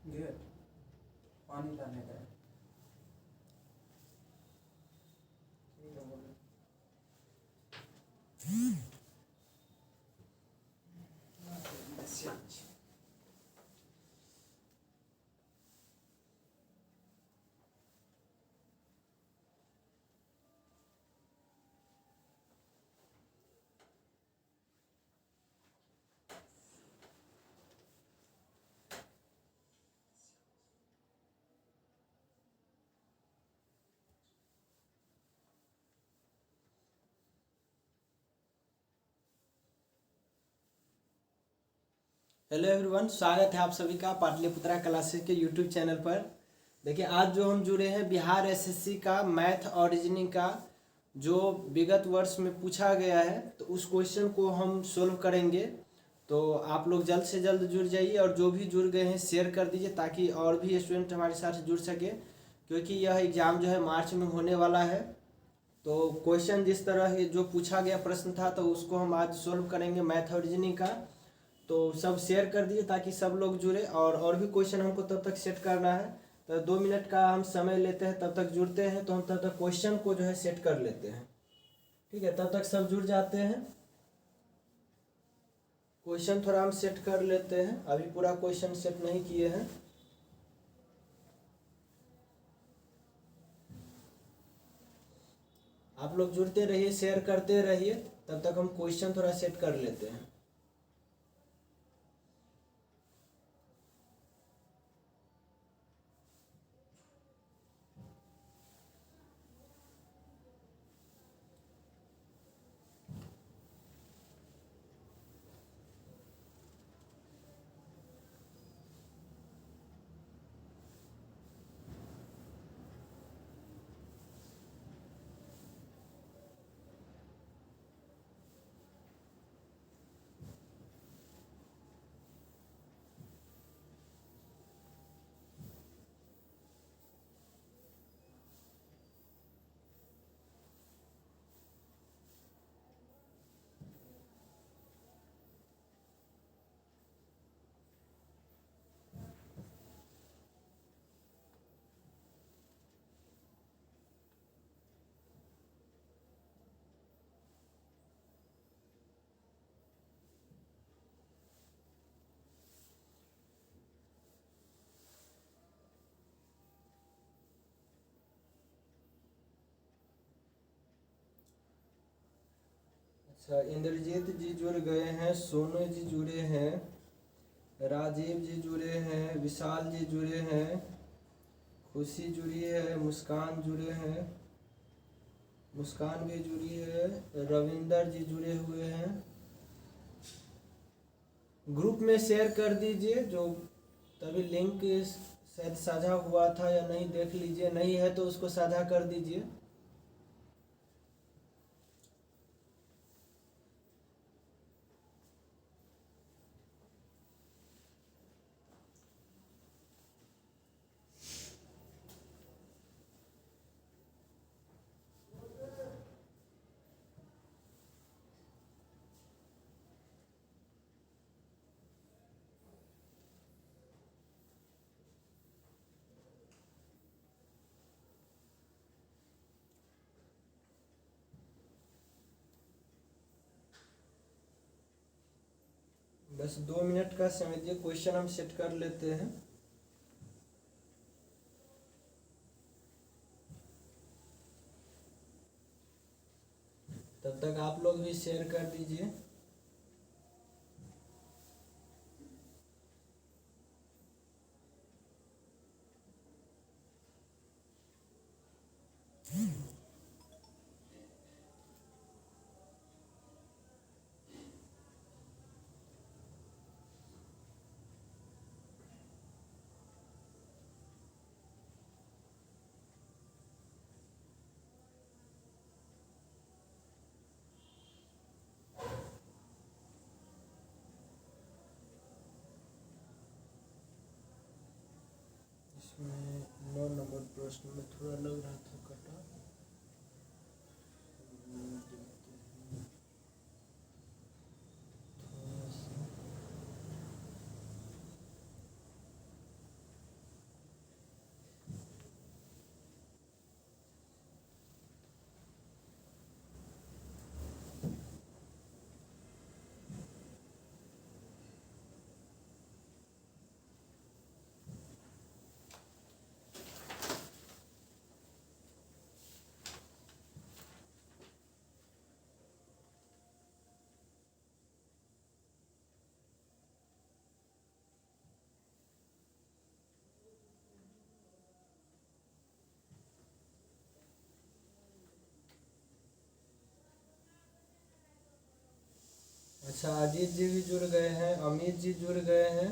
ये पानी लाने का है। ठीक है बोलो। मैसेज हेलो एवरीवन, स्वागत है आप सभी का पाटलिपुत्रा क्लासेस के यूट्यूब चैनल पर। देखिए, आज जो हम जुड़े हैं बिहार एसएससी का मैथ और रीजनिंग का जो विगत वर्ष में पूछा गया है, तो उस क्वेश्चन को हम सोल्व करेंगे। तो आप लोग जल्द से जल्द जुड़ जाइए और जो भी जुड़ गए हैं शेयर कर दीजिए ताकि और भी स्टूडेंट हमारे साथ जुड़ सके, क्योंकि यह एग्ज़ाम जो है मार्च में होने वाला है। तो क्वेश्चन जिस तरह जो पूछा गया प्रश्न था तो उसको हम आज सोल्व करेंगे मैथ और रीजनिंग का। तो सब शेयर कर दिए ताकि सब लोग जुड़े, और भी क्वेश्चन हमको तब तक सेट करना है। तो 2 मिनट का हम समय लेते हैं, तब तक जुड़ते हैं तो हम तब तक क्वेश्चन को जो है सेट कर लेते हैं। ठीक है, तब तक सब जुड़ जाते हैं। क्वेश्चन थोड़ा हम सेट कर लेते हैं, अभी पूरा क्वेश्चन सेट नहीं किए हैं। आप लोग जुड़ते रहिए, शेयर करते रहिए, तब तक हम क्वेश्चन थोड़ा सेट कर लेते हैं। अच्छा, इंद्रजीत जी जुड़ गए हैं, सोनू जी जुड़े हैं, राजीव जी जुड़े हैं, विशाल जी जुड़े हैं, खुशी जुड़ी है, मुस्कान जुड़े हैं, मुस्कान भी जुड़ी है, रविंदर जी जुड़े हुए हैं। ग्रुप में शेयर कर दीजिए, जो तभी लिंक शायद साझा हुआ था या नहीं देख लीजिए, नहीं है तो उसको साझा कर दीजिए। बस 2 मिनट का समय दिए, क्वेश्चन हम सेट कर लेते हैं। तब तक आप लोग भी शेयर कर दीजिए। इसमें 9 नंबर प्रश्न में थोड़ा लग रहा था कटा। अच्छा, अजीत जी भी जुड़ गए हैं, अमित जी जुड़ गए हैं।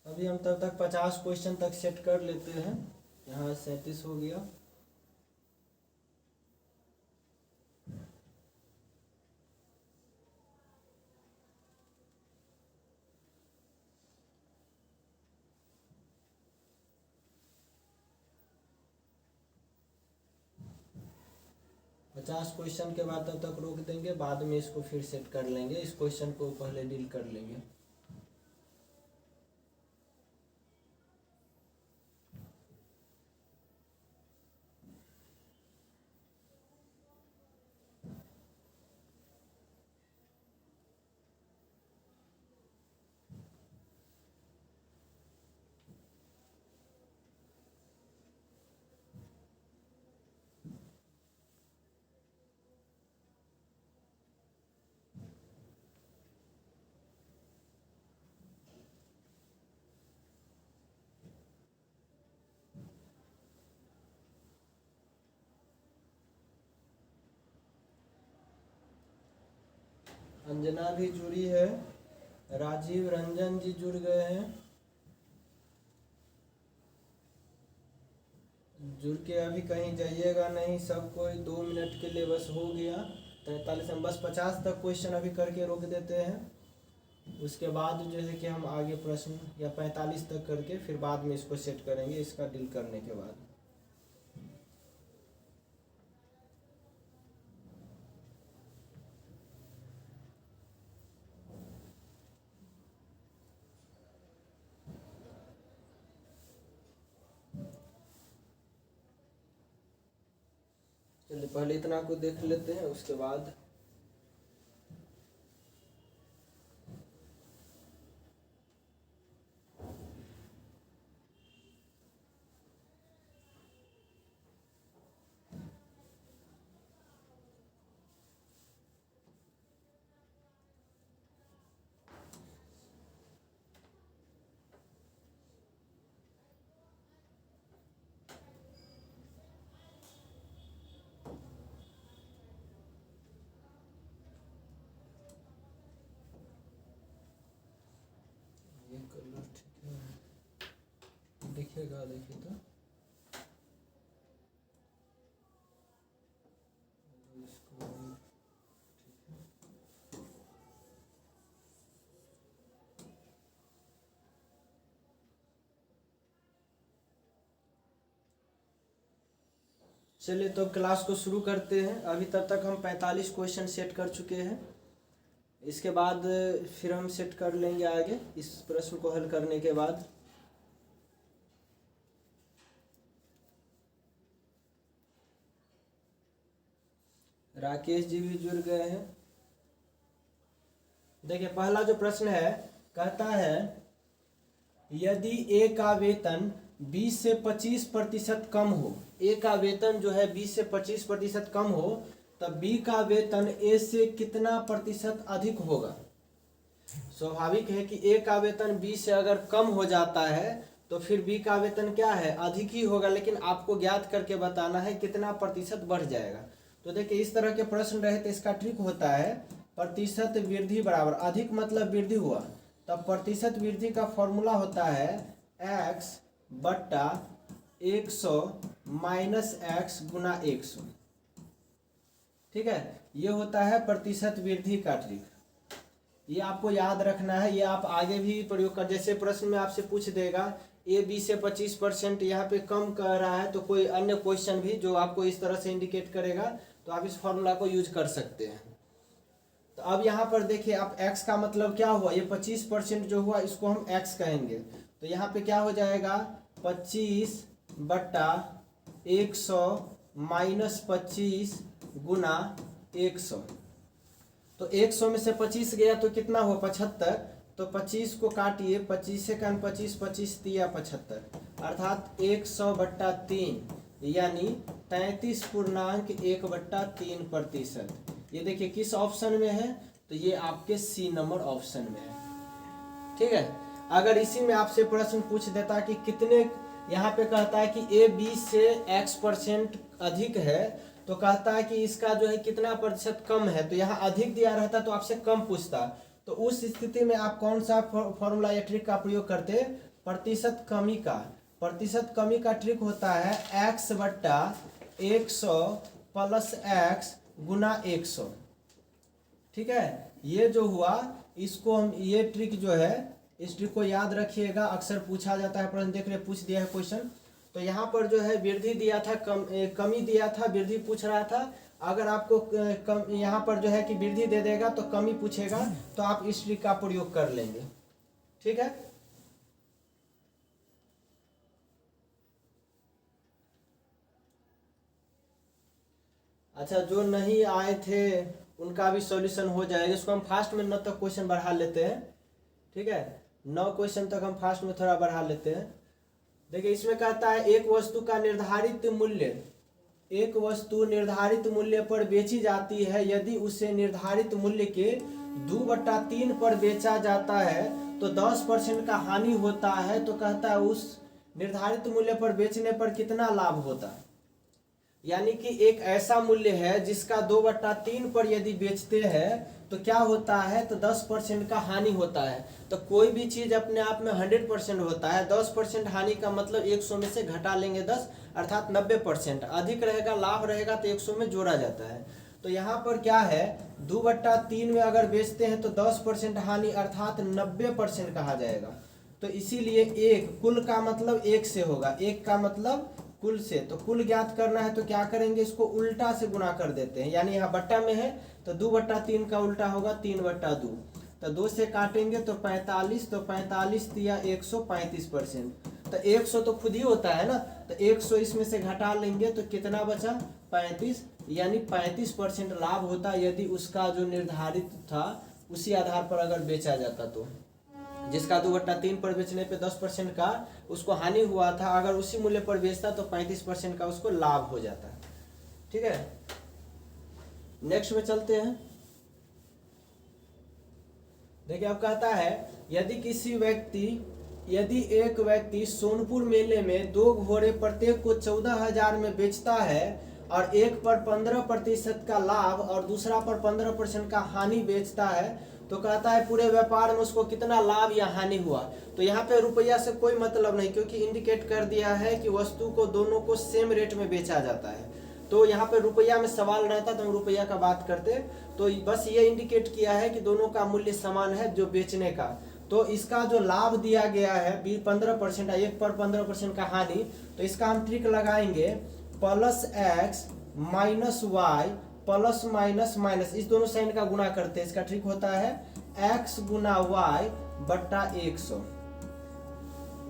अभी हम तब तक 50 क्वेश्चन तक सेट कर लेते हैं। यहाँ 37 हो गया। पचास क्वेश्चन के बाद तब तक रोक देंगे, बाद में इसको फिर सेट कर लेंगे। इस क्वेश्चन को पहले डील कर लेंगे। अंजना भी जुड़ी है, राजीव रंजन जी जुड़ गए हैं। जुड़ के अभी कहीं जाइएगा नहीं, सब कोई 2 मिनट के लिए बस हो गया। 43 हम बस 50 तक क्वेश्चन अभी करके रोक देते हैं। उसके बाद जो है कि हम आगे प्रश्न या 45 तक करके फिर बाद में इसको सेट करेंगे, इसका डील करने के बाद। चलिए पहले इतना को देख लेते हैं, उसके बाद ये कलर ठीक है, दिखेगा, देखिए तो इसको चलिए तो क्लास को शुरू करते हैं। अभी तक हम 45 क्वेश्चन सेट कर चुके हैं। इसके बाद फिर हम सेट कर लेंगे आगे इस प्रश्न को हल करने के बाद। राकेश जी भी जुड़ गए हैं। देखिए पहला जो प्रश्न है, कहता है यदि ए का वेतन 20 से 25% कम हो, ए का वेतन जो है 20 से 25% कम हो, तब बी का वेतन ए से कितना प्रतिशत अधिक होगा। स्वाभाविक है कि ए का वेतन 20 से अगर कम हो जाता है तो फिर बी का वेतन क्या है, अधिक ही होगा, लेकिन आपको ज्ञात करके बताना है कितना प्रतिशत बढ़ जाएगा। तो देखिए इस तरह के प्रश्न रहे तो इसका ट्रिक होता है प्रतिशत वृद्धि बराबर, अधिक मतलब वृद्धि हुआ, तब प्रतिशत वृद्धि का फॉर्मूला होता है x बट्टा 100 माइनस x गुना 100। ठीक है, ये होता है प्रतिशत वृद्धि का ट्रिक। ये आपको याद रखना है, ये आप आगे भी प्रयोग कर, जैसे प्रश्न में आपसे पूछ देगा ए 20 से 25% यहाँ पे कम कर रहा है, तो कोई अन्य क्वेश्चन भी जो आपको इस तरह से इंडिकेट करेगा तो आप इस फॉर्मूला को यूज कर सकते हैं। तो अब यहाँ पर देखिए आप x का मतलब क्या हुआ, ये 25% जो हुआ इसको हम x कहेंगे। तो यहाँ पे क्या हो जाएगा 25 बट्टा 100 माइनस 25 गुना 100। तो 100 में से 25 गया तो कितना हुआ 75। तो 25 को काटिए, 25 से 25 25 दिया 75, अर्थात 100 बट्टा 3 यानी 33.1/3%। ये देखिए किस ऑप्शन में है, तो ये आपके सी नंबर ऑप्शन में है। ठीक है, अगर इसी में आपसे प्रश्न पूछ देता कि कितने, यहाँ पे कहता है कि ए 20 से x% अधिक है, तो कहता है कि इसका जो है कितना प्रतिशत कम है, तो यहाँ अधिक दिया रहता तो आपसे कम पूछता। तो उस स्थिति में आप कौन सा फॉर्मूला या ट्रिक का प्रयोग करते, प्रतिशत कमी का। प्रतिशत कमी का ट्रिक होता है x बट्टा 100 प्लस x गुना 100। ठीक है, ये जो हुआ इसको हम, ये ट्रिक जो है इस ट्रिक को याद रखिएगा, अक्सर पूछा जाता है प्रश्न, देख रहे पूछ दिया है क्वेश्चन। तो यहाँ पर जो है वृद्धि दिया था, कमी दिया था, वृद्धि पूछ रहा था। अगर आपको यहाँ पर जो है कि वृद्धि दे देगा तो कमी पूछेगा, तो आप इस ट्रिक का प्रयोग कर लेंगे। ठीक है, अच्छा जो नहीं आए थे उनका भी सॉल्यूशन हो जाएगा। इसको हम फास्ट में 9 तक क्वेश्चन बढ़ा लेते हैं। ठीक है, 9 क्वेश्चन तक हम फास्ट में थोड़ा बढ़ा लेते हैं। देखिए इसमें कहता है एक वस्तु का निर्धारित मूल्य, एक वस्तु निर्धारित मूल्य पर बेची जाती है, यदि उसे निर्धारित मूल्य के 2/3 पर बेचा जाता है तो 10% का हानि होता है। तो कहता है उस निर्धारित मूल्य पर बेचने पर कितना लाभ होता है। यानी कि एक ऐसा मूल्य है जिसका 2/3 पर यदि बेचते हैं तो क्या होता है, तो 10% का हानि होता है। तो कोई भी चीज अपने आप में 100% होता है, 10% हानि का मतलब 100 में से घटा लेंगे 10, अर्थात 90%। अधिक रहेगा, लाभ रहेगा तो 100 में जोड़ा जाता है। तो यहाँ पर क्या है, 2/3 में अगर बेचते हैं तो 10% हानि अर्थात 90% कहा जाएगा। तो इसीलिए एक, कुल का मतलब 1 से होगा, 1 का मतलब कुल से। तो कुल ज्ञात करना है तो क्या करेंगे, इसको उल्टा से गुना कर देते हैं, यानी यहाँ बट्टा में है तो 2/3 का उल्टा होगा 3/2। तो 2 से काटेंगे तो 45, तो 45 दिया 135%। तो 100 तो खुद ही होता है ना, तो 100 इसमें से घटा लेंगे तो कितना बचा 35, यानी 35% लाभ होता यदि उसका जो निर्धारित था उसी आधार पर अगर बेचा जाता। तो जिसका 2/3 पर बेचने पे 10% का उसको हानि हुआ था, अगर उसी मूल्य पर बेचता तो 35% का उसको लाभ हो जाता। ठीक है, नेक्स्ट में चलते हैं। देखिए अब कहता है यदि एक व्यक्ति सोनपुर मेले में 2 घोड़े प्रत्येक को 14,000 में बेचता है और एक पर 15% का लाभ और दूसरा पर 15% का हानि बेचता है, तो कहता है पूरे व्यापार में उसको कितना लाभ या हानि हुआ। तो यहाँ पे रुपया से कोई मतलब नहीं, क्योंकि इंडिकेट कर दिया है कि वस्तु को दोनों को सेम रेट में बेचा जाता है। तो यहाँ पे रुपया में सवाल रहता तो हम रुपया का बात करते, तो बस ये इंडिकेट किया है कि दोनों का मूल्य समान है जो बेचने का। तो इसका जो लाभ दिया गया है 15%, एक पर 15% का हानि, तो इसका हम ट्रिक लगाएंगे plus x minus y plus minus minus, इस दोनों साइन का गुणा करते हैं। इसका ट्रिक होता है x गुना वाई बट्टा 100।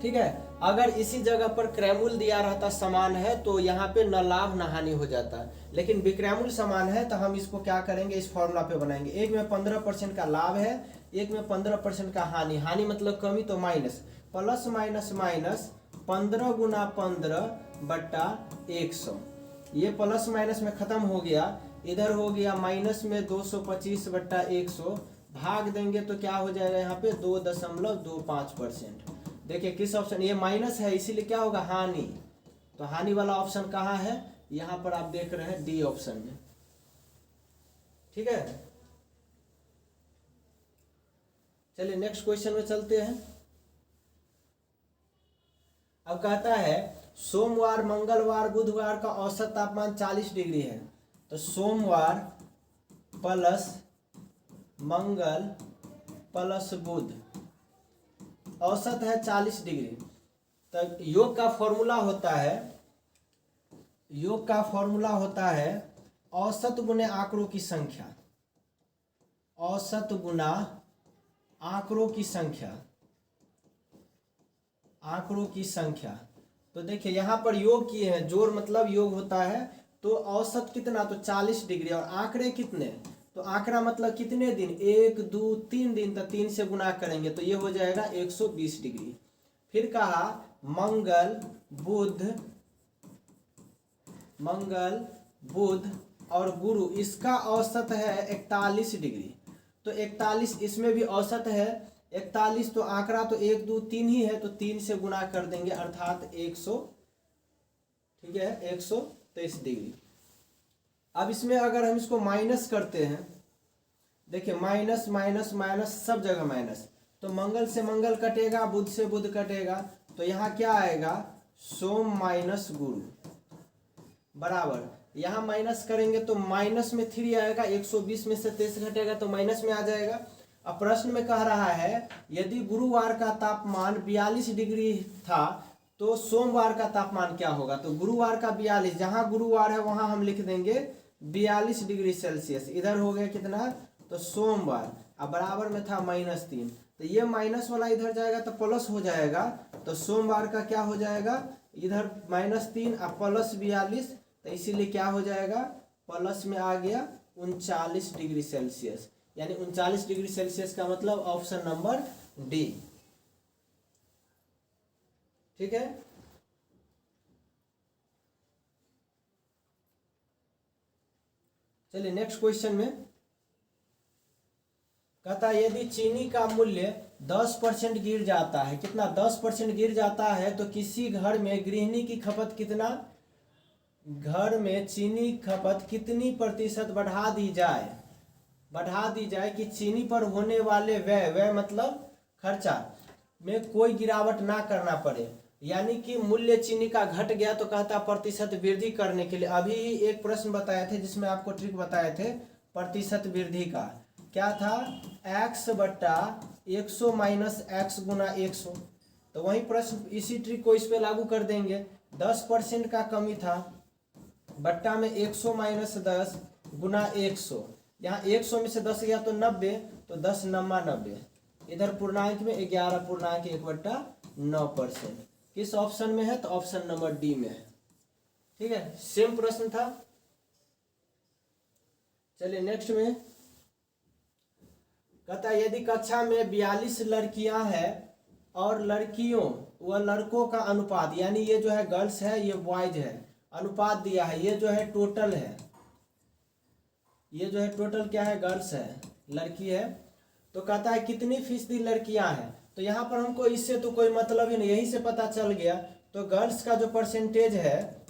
ठीक है, अगर इसी जगह पर क्रैमूल दिया रहता समान है तो यहाँ पे न लाभ न हानि हो जाता, लेकिन विक्रैमूल समान है तो हम इसको क्या करेंगे, इस फॉर्मूला पे बनाएंगे। एक में 15% का लाभ है, एक में 15% का हानि, हानि मतलब कमी तो माइनस, प्लस माइनस माइनस 15 गुना 15 बट्टा 100। ये प्लस माइनस में खत्म हो गया, इधर हो गया माइनस में 225 बट्टा 100, भाग देंगे तो क्या हो जाएगा यहाँ पे 2.25%। देखिए किस ऑप्शन, ये माइनस है इसीलिए क्या होगा हानि, तो हानि वाला ऑप्शन कहाँ है, यहाँ पर आप देख रहे हैं डी ऑप्शन में। ठीक है, चलिए नेक्स्ट क्वेश्चन में चलते हैं। अब कहता है सोमवार मंगलवार बुधवार का औसत तापमान 40 डिग्री है, तो सोमवार प्लस मंगल प्लस बुध औसत है 40 डिग्री। तब योग का फॉर्मूला होता है, योग का फॉर्मूला होता है औसत गुने आंकड़ों की संख्या, औसत गुना आंकड़ों की संख्या, आंकड़ों की संख्या। तो देखिए यहाँ पर योग किए हैं, जोड़ मतलब योग होता है, तो औसत कितना, तो 40 डिग्री, और आंकड़े कितने, तो आंकड़ा मतलब कितने दिन, 1 2 3 दिन, तो 3 से गुना करेंगे तो ये हो जाएगा 120 डिग्री। फिर कहा मंगल बुध और गुरु, इसका औसत है 41 डिग्री, तो 41 इसमें भी औसत है 41, तो आंकड़ा तो 1 2 3 ही है, तो 3 से गुना कर देंगे अर्थात 100। ठीक है, 123 डिग्री। अब इसमें अगर हम इसको माइनस करते हैं, देखिए माइनस माइनस माइनस सब जगह माइनस, तो मंगल से मंगल कटेगा, बुध से बुध कटेगा, तो यहाँ क्या आएगा सोम माइनस गुरु बराबर, यहाँ माइनस करेंगे तो माइनस में 3 आएगा, 120 में से 23 घटेगा तो माइनस में आ जाएगा। अब प्रश्न में कह रहा है यदि गुरुवार का तापमान 42 डिग्री था तो सोमवार का तापमान क्या होगा, तो गुरुवार का 42, जहां गुरुवार है वहां हम लिख देंगे 42 डिग्री सेल्सियस, इधर हो गया कितना, तो सोमवार, अब बराबर में था -3, तो ये माइनस वाला इधर जाएगा तो प्लस हो जाएगा, तो सोमवार का क्या हो जाएगा, इधर -3 और प्लस 42, तो इसीलिए क्या हो जाएगा, प्लस में आ गया 39 डिग्री सेल्सियस, यानी 39 डिग्री सेल्सियस का मतलब ऑप्शन नंबर डी। ठीक है, चलिए नेक्स्ट क्वेश्चन में कहता है यदि चीनी का मूल्य 10% गिर जाता है, कितना 10% गिर जाता है, तो किसी घर में गृहिणी की खपत कितना, घर में चीनी खपत कितनी प्रतिशत बढ़ा दी जाए कि चीनी पर होने वाले व्यय मतलब खर्चा में कोई गिरावट ना करना पड़े, यानी कि मूल्य चीनी का घट गया तो कहता प्रतिशत वृद्धि करने के लिए। अभी एक प्रश्न बताए थे जिसमें आपको ट्रिक बताए थे प्रतिशत वृद्धि का, क्या था, x बट्टा 100 माइनस एक्स गुना 100, तो वही प्रश्न इसी ट्रिक को इस पे लागू कर देंगे। 10% का कमी था, बट्टा में 100 माइनस 10 गुना 100, यहाँ 100 में से 10 गया तो 90, तो 10 9 90, इधर पूर्णांक में 11.1/9%। किस ऑप्शन में है, तो ऑप्शन नंबर डी में है। ठीक है, सेम प्रश्न था। चलिए नेक्स्ट में कहता है यदि कक्षा में 42 लड़कियां हैं और लड़कियों व लड़कों का अनुपात, यानी ये जो है गर्ल्स है ये बॉयज है, अनुपात दिया है, ये जो है टोटल है, ये जो है टोटल क्या है, गर्ल्स है लड़की है, तो कहता है कितनी फीसदी लड़कियां हैं, तो यहाँ पर हमको इससे तो कोई मतलब ही नहीं, यहीं से पता चल गया, तो गर्ल्स का जो परसेंटेज है,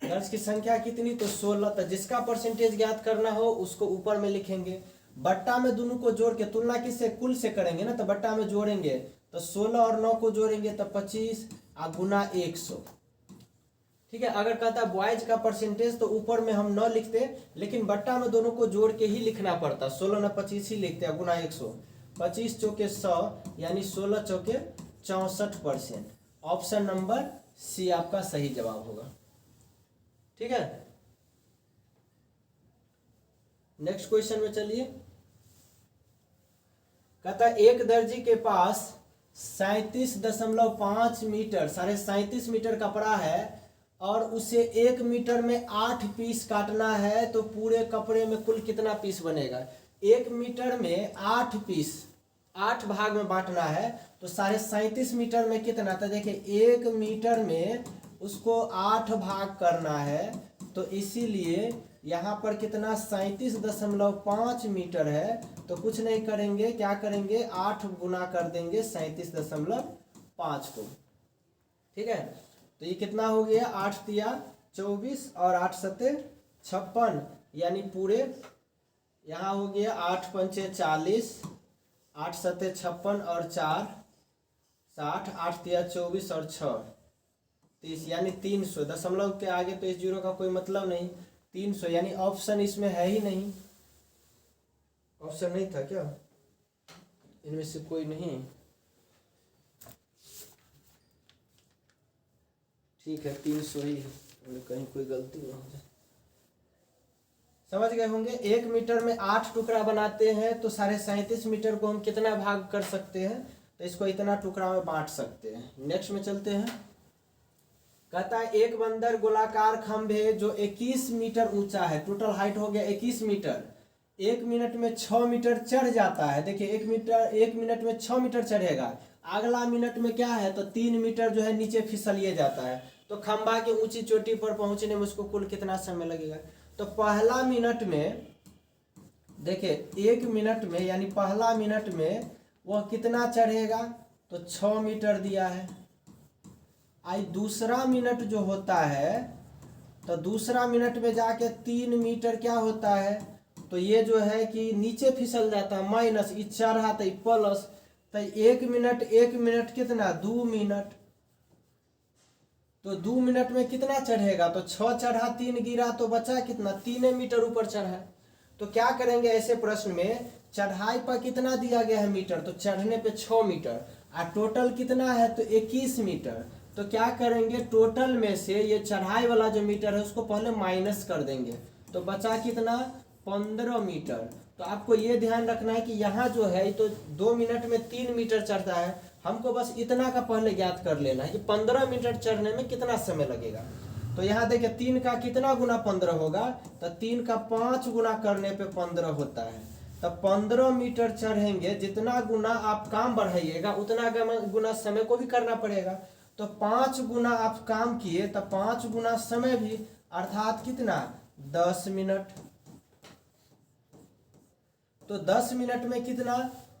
गर्ल्स की संख्या कितनी, तो 16, तो जिसका परसेंटेज ज्ञात करना हो उसको ऊपर में लिखेंगे, बट्टा में दोनों को जोड़ के, तुलना किससे, कुल से करेंगे ना, तो बट्टा में जोड़ेंगे तो 16 और 9 को जोड़ेंगे तो 25 गुना 100। ठीक है, अगर कहता है बॉयज का परसेंटेज तो ऊपर में हम 9 लिखते, लेकिन बट्टा में दोनों को जोड़ के ही लिखना पड़ता, 16 न 25 ही लिखते हैं गुना 100, 25 चौके 100 यानी 16 चौके 64%। ऑप्शन नंबर सी आपका सही जवाब होगा। ठीक है, नेक्स्ट क्वेश्चन में चलिए। कहता है एक दर्जी के पास 37.5 मीटर 37.5 मीटर कपड़ा है और उसे 1 मीटर में 8 पीस काटना है, तो पूरे कपड़े में कुल कितना पीस बनेगा। 1 मीटर में 8 पीस 8 भाग में बांटना है, तो 37.5 मीटर में कितना, तो देखिए 1 मीटर में उसको 8 भाग करना है, तो इसीलिए यहाँ पर कितना 37.5 मीटर है, तो कुछ नहीं करेंगे, क्या करेंगे 8 गुना कर देंगे 37.5 को। ठीक है, तो ये कितना हो गया 8 तिया 24 और 8 सत्ते 56, यानी पूरे यहाँ हो गया 8 पंचे 40, 8 सत्ते 56 और 4 60, 8 तिया 24 और 6 30, यानी 300। दशमलव के आगे तो इस जीरो का कोई मतलब नहीं, 300, यानी ऑप्शन इसमें है ही नहीं। ऑप्शन नहीं था क्या, इनमें से कोई नहीं। ठीक है 300 ही है, कहीं कोई गलती ना हो जाए। समझ गए होंगे। 1 मीटर में 8 टुकड़ा बनाते हैं, तो 37.5 मीटर को हम कितना भाग कर सकते हैं, तो इसको इतना टुकड़ा में बांट सकते हैं। नेक्स्ट में चलते हैं। कहता है एक बंदर गोलाकार खंभे जो 21 मीटर ऊंचा है, टोटल हाइट हो गया 21 मीटर, 1 मिनट में 6 मीटर चढ़ जाता है। देखिए 1 मिनट में 6 मीटर चढ़ेगा, अगला मिनट में क्या है, तो 3 मीटर जो है नीचे फिसलिए जाता है, तो खंभा की ऊंची चोटी पर पहुंचने में उसको कुल कितना समय लगेगा। तो पहला मिनट में देखिए 1 मिनट में, यानी पहला मिनट में वह कितना चढ़ेगा, तो 6 मीटर दिया है। आई दूसरा मिनट जो होता है, तो दूसरा मिनट में जाके 3 मीटर क्या होता है, तो ये जो है कि नीचे फिसल जाता है, माइनस ये चढ़ा तो प्लस, तो 1 मिनट कितना 2 मिनट, तो 2 मिनट में कितना चढ़ेगा, तो 6 चढ़ा 3 गिरा, तो बचा कितना 3 मीटर ऊपर चढ़ा। तो क्या करेंगे ऐसे प्रश्न में, चढ़ाई पर कितना दिया गया है मीटर, तो चढ़ने पे 6 मीटर, और टोटल कितना है, तो 21 मीटर। तो क्या करेंगे टोटल में से ये चढ़ाई वाला जो मीटर है उसको पहले माइनस कर देंगे, तो बचा कितना 15 मीटर। तो आपको ये ध्यान रखना है कि यहाँ जो है तो 2 मिनट में 3 मीटर चढ़ता है, हमको बस इतना का पहले ज्ञात कर लेना है कि 15 मीटर चढ़ने में कितना समय लगेगा। तो यहाँ देखिए 3 का कितना गुना 15 होगा, तो 3 का 5 गुना करने पे 15 होता है। तो 15 मीटर चढ़ेंगे, जितना गुना आप काम बढ़ाइएगा उतना गुना समय को भी करना पड़ेगा। तो 5 गुना आप काम किए, तो 5 गुना समय भी, अर्थात कितना 10 मिनट। तो 10 मिनट में कितना,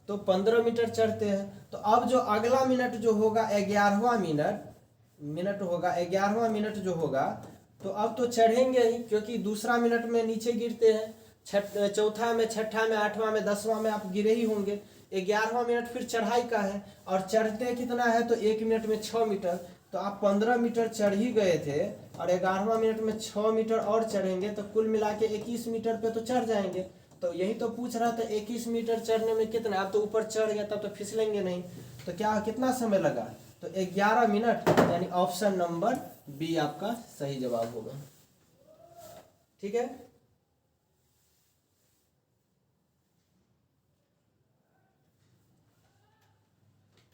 तो 15 मीटर चढ़ते हैं। तो अब जो अगला मिनट जो होगा 11वां मिनट होगा, 11वां मिनट जो होगा, तो अब तो चढ़ेंगे ही, क्योंकि दूसरा मिनट में नीचे गिरते हैं, चौथा में, छठा में, 8वां में, 10वां में आप गिरे ही होंगे। 11वां मिनट फिर चढ़ाई का है, और चढ़ते कितना है, तो 1 मिनट में 6 मीटर, तो आप 15 मीटर चढ़ ही गए थे, और 11वां मिनट में 6 मीटर और चढ़ेंगे, तो कुल मिला के 21 मीटर पे तो चढ़ जाएंगे। तो यही तो पूछ रहा था 21 मीटर चढ़ने में कितना, आप तो ऊपर चढ़ गया तब तो फिसलेंगे नहीं, तो क्या कितना समय लगा, तो 11 मिनट, यानी ऑप्शन नंबर बी आपका सही जवाब होगा। ठीक है,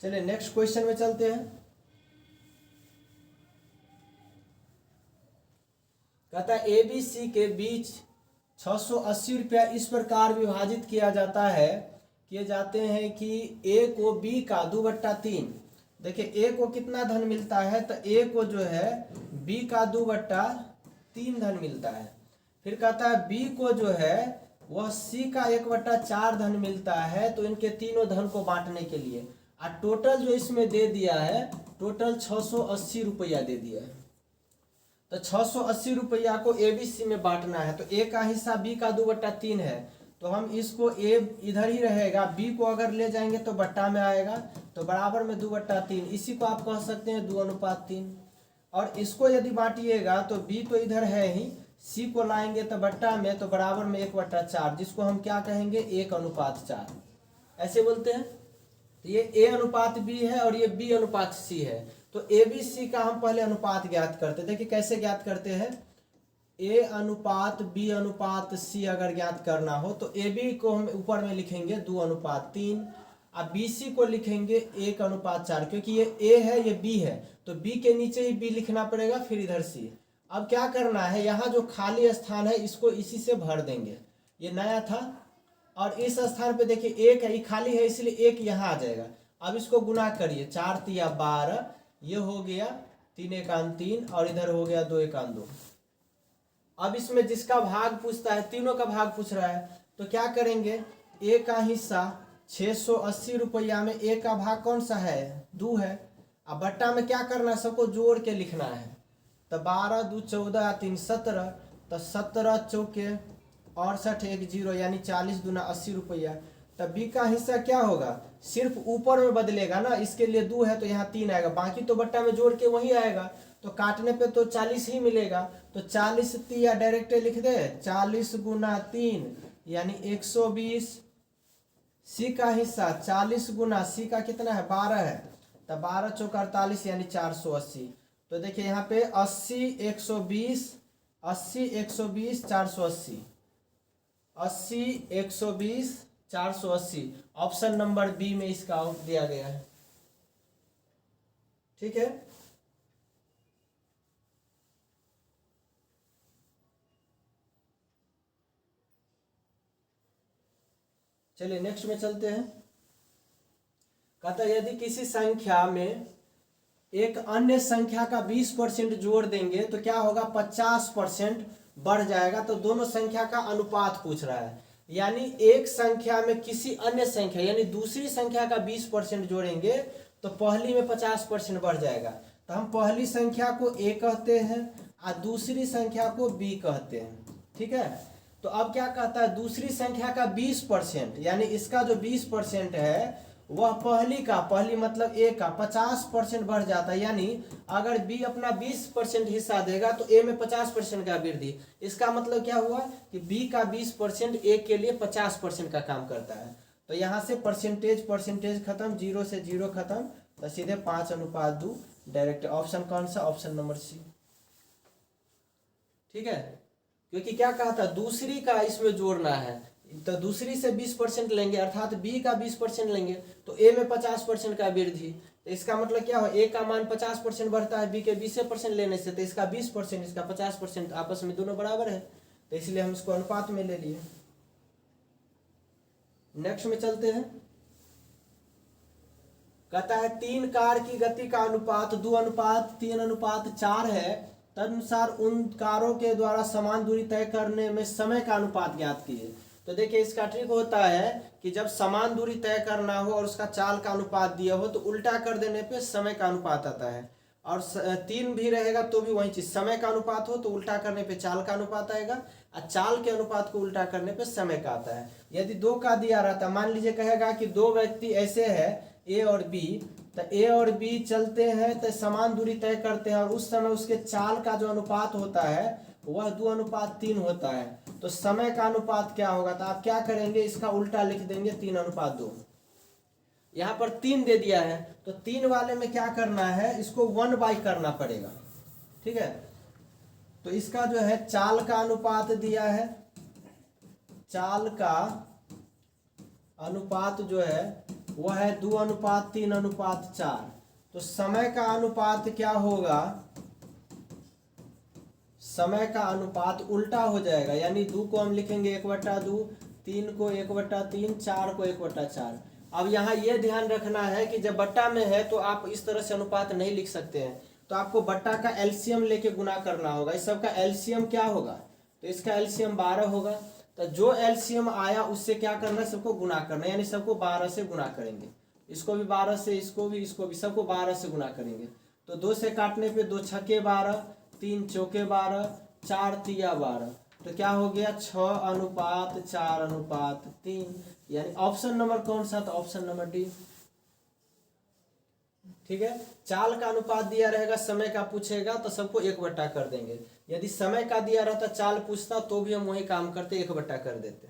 चलिए नेक्स्ट क्वेश्चन में चलते हैं। कहता है एबीसी के बीच 680 रुपया इस प्रकार विभाजित किया जाता है, किए जाते हैं कि ए को बी का 2/3, देखिए ए को कितना धन मिलता है, तो ए को जो है बी का 2/3 धन मिलता है। फिर कहता है बी को जो है वह सी का 1/4 धन मिलता है, तो इनके तीनों धन को बांटने के लिए, और टोटल जो इसमें दे दिया है, टोटल 680 रुपया दे दिया है। तो 680 रुपया को ए बी सी में बांटना है, तो ए का हिस्सा बी का 2/3 है, तो हम इसको ए इधर ही रहेगा, बी को अगर ले जाएंगे तो बट्टा में आएगा, तो बराबर में 2/3, इसी को आप कह सकते हैं 2:3। और इसको यदि बांटिएगा तो बी तो इधर है ही, सी को लाएंगे तो बट्टा में, तो बराबर में 1/4, जिसको हम क्या कहेंगे 1:4, ऐसे बोलते हैं। तो ये ए अनुपात बी है और ये बी अनुपात सी है, तो ए बी सी का हम पहले अनुपात ज्ञात करते हैं। देखिए कैसे ज्ञात करते हैं, ए अनुपात बी अनुपात सी अगर ज्ञात करना हो तो ए बी को हम ऊपर में लिखेंगे 2:3, अब बी सी को लिखेंगे 1:4, क्योंकि ये ए है ये बी है तो बी के नीचे ही बी लिखना पड़ेगा, फिर इधर सी। अब क्या करना है, यहाँ जो खाली स्थान है इसको इसी से भर देंगे, ये नया था और इस स्थान पे देखिए 1 है, ये खाली है इसलिए 1 यहाँ आ जाएगा। अब इसको गुना करिए, 4 तिया 12, ये हो गया 3 एकान 3 और इधर हो गया 2 एकान 2। अब इसमें जिसका भाग पूछता है, तीनों का भाग पूछ रहा है, तो क्या करेंगे, ए का हिस्सा 680 रुपया में ए का भाग कौन सा है, 2 है। अब बट्टा में क्या करना है, सबको जोड़ के लिखना है, तो 12 2 14 3 17, तो 17 चौके 68 1 0 यानी 40 दूना 80 रुपया। तब बी का हिस्सा क्या होगा, सिर्फ ऊपर में बदलेगा ना, इसके लिए 2 है तो यहाँ 3 आएगा, बाकी तो बट्टा में जोड़ के वही आएगा, तो काटने पे तो 40 ही मिलेगा। तो 40 तिया डायरेक्ट लिख दे, 40 गुना 3 यानी 120। सी का हिस्सा 40 गुना सी का कितना है 12 है, तो 12 चौका 48 यानी 480। तो देखिए यहाँ पे 80 120, 80 120 480, 80 120 480, ऑप्शन नंबर बी में इसका दिया गया है। ठीक है, चलिए नेक्स्ट में चलते हैं। कहता है यदि किसी संख्या में एक अन्य संख्या का 20% जोड़ देंगे तो क्या होगा, 50% बढ़ जाएगा। तो दोनों संख्या का अनुपात पूछ रहा है, यानी एक संख्या में किसी अन्य संख्या यानी दूसरी संख्या का 20% जोड़ेंगे तो पहली में 50% बढ़ जाएगा। तो हम पहली संख्या को ए कहते हैं और दूसरी संख्या को बी कहते हैं। ठीक है, तो अब क्या कहता है, दूसरी संख्या का 20% यानी इसका जो 20% है वह पहली मतलब ए का 50% बढ़ जाता है। यानी अगर बी अपना 20% हिस्सा देगा तो ए में 50% का वृद्धि। इसका मतलब क्या हुआ कि बी का 20% ए के लिए 50% का काम करता है। तो यहाँ से परसेंटेज खत्म, 0 से 0 खत्म, तो सीधे 5:2 डायरेक्ट। ऑप्शन कौन सा, ऑप्शन नंबर सी। ठीक है, क्योंकि क्या कहा था, दूसरी का इसमें जोड़ना है, तो दूसरी से 20% लेंगे अर्थात बी का 20% लेंगे तो ए में 50% का वृद्धि। तो इसका मतलब क्या हो, ए का मान 50% बढ़ता है बी के 20% लेने से, तो इसका 20% इसका 50% आपस में दोनों बराबर है, तो इसलिए हम इसको अनुपात में ले लिए। नेक्स्ट में चलते हैं। कहता है 3 कार की गति का अनुपात 2:3:4 है, तदनुसार उन कारों के द्वारा समान दूरी तय करने में समय का अनुपात ज्ञात कीजिए। तो देखिए इसका ट्रिक होता है कि जब समान दूरी तय करना हो और उसका चाल का अनुपात दिया हो तो उल्टा कर देने पे समय का अनुपात आता है, और 3 भी रहेगा तो भी वही चीज, समय का अनुपात हो तो उल्टा करने पे चाल का अनुपात आएगा और चाल के अनुपात को उल्टा करने पे समय का आता है। यदि 2 का दिया रहता, मान लीजिए कहेगा कि 2 व्यक्ति ऐसे है ए और बी, तो ए और बी चलते हैं तो समान दूरी तय करते हैं और उस समय उसके चाल का जो अनुपात होता है वह 2:3 होता है। तो समय का अनुपात क्या होगा, तो आप क्या करेंगे, इसका उल्टा लिख देंगे 3:2। यहाँ पर 3 दे दिया है तो 3 वाले में क्या करना है, इसको 1/, करना पड़ेगा। ठीक है, तो इसका जो है चाल का अनुपात दिया है, चाल का अनुपात जो है वह है 2:3:4। तो समय का अनुपात क्या होगा, समय का अनुपात उल्टा हो जाएगा, यानी 2 को हम लिखेंगे 1/2, 3 को 1/3, 4 को 1/4। अब यहाँ ये ध्यान रखना है कि जब बट्टा में है तो आप इस तरह से अनुपात नहीं लिख सकते हैं, तो आपको बट्टा का एलसीएम लेके गुना करना होगा। इस सब का एलसीएम क्या होगा, तो इसका एलसीएम 12 होगा। तो जो एलसीएम आया उससे क्या करना है, सबको गुना करना है, यानी सबको 12 से गुना करेंगे, इसको भी 12 से, इसको भी सबको 12 से गुना करेंगे। तो 2 से काटने पे 2 छक्के 12, 3 चौके 12, 4 तिया 12, तो क्या हो गया 6:4:3, यानी ऑप्शन नंबर कौन सा, तो ऑप्शन नंबर डी। ठीक है, चाल का अनुपात दिया रहेगा, समय का पूछेगा तो सबको 1/, कर देंगे। यदि समय का दिया रहता, चाल पूछता तो भी हम वही काम करते, 1/, कर देते।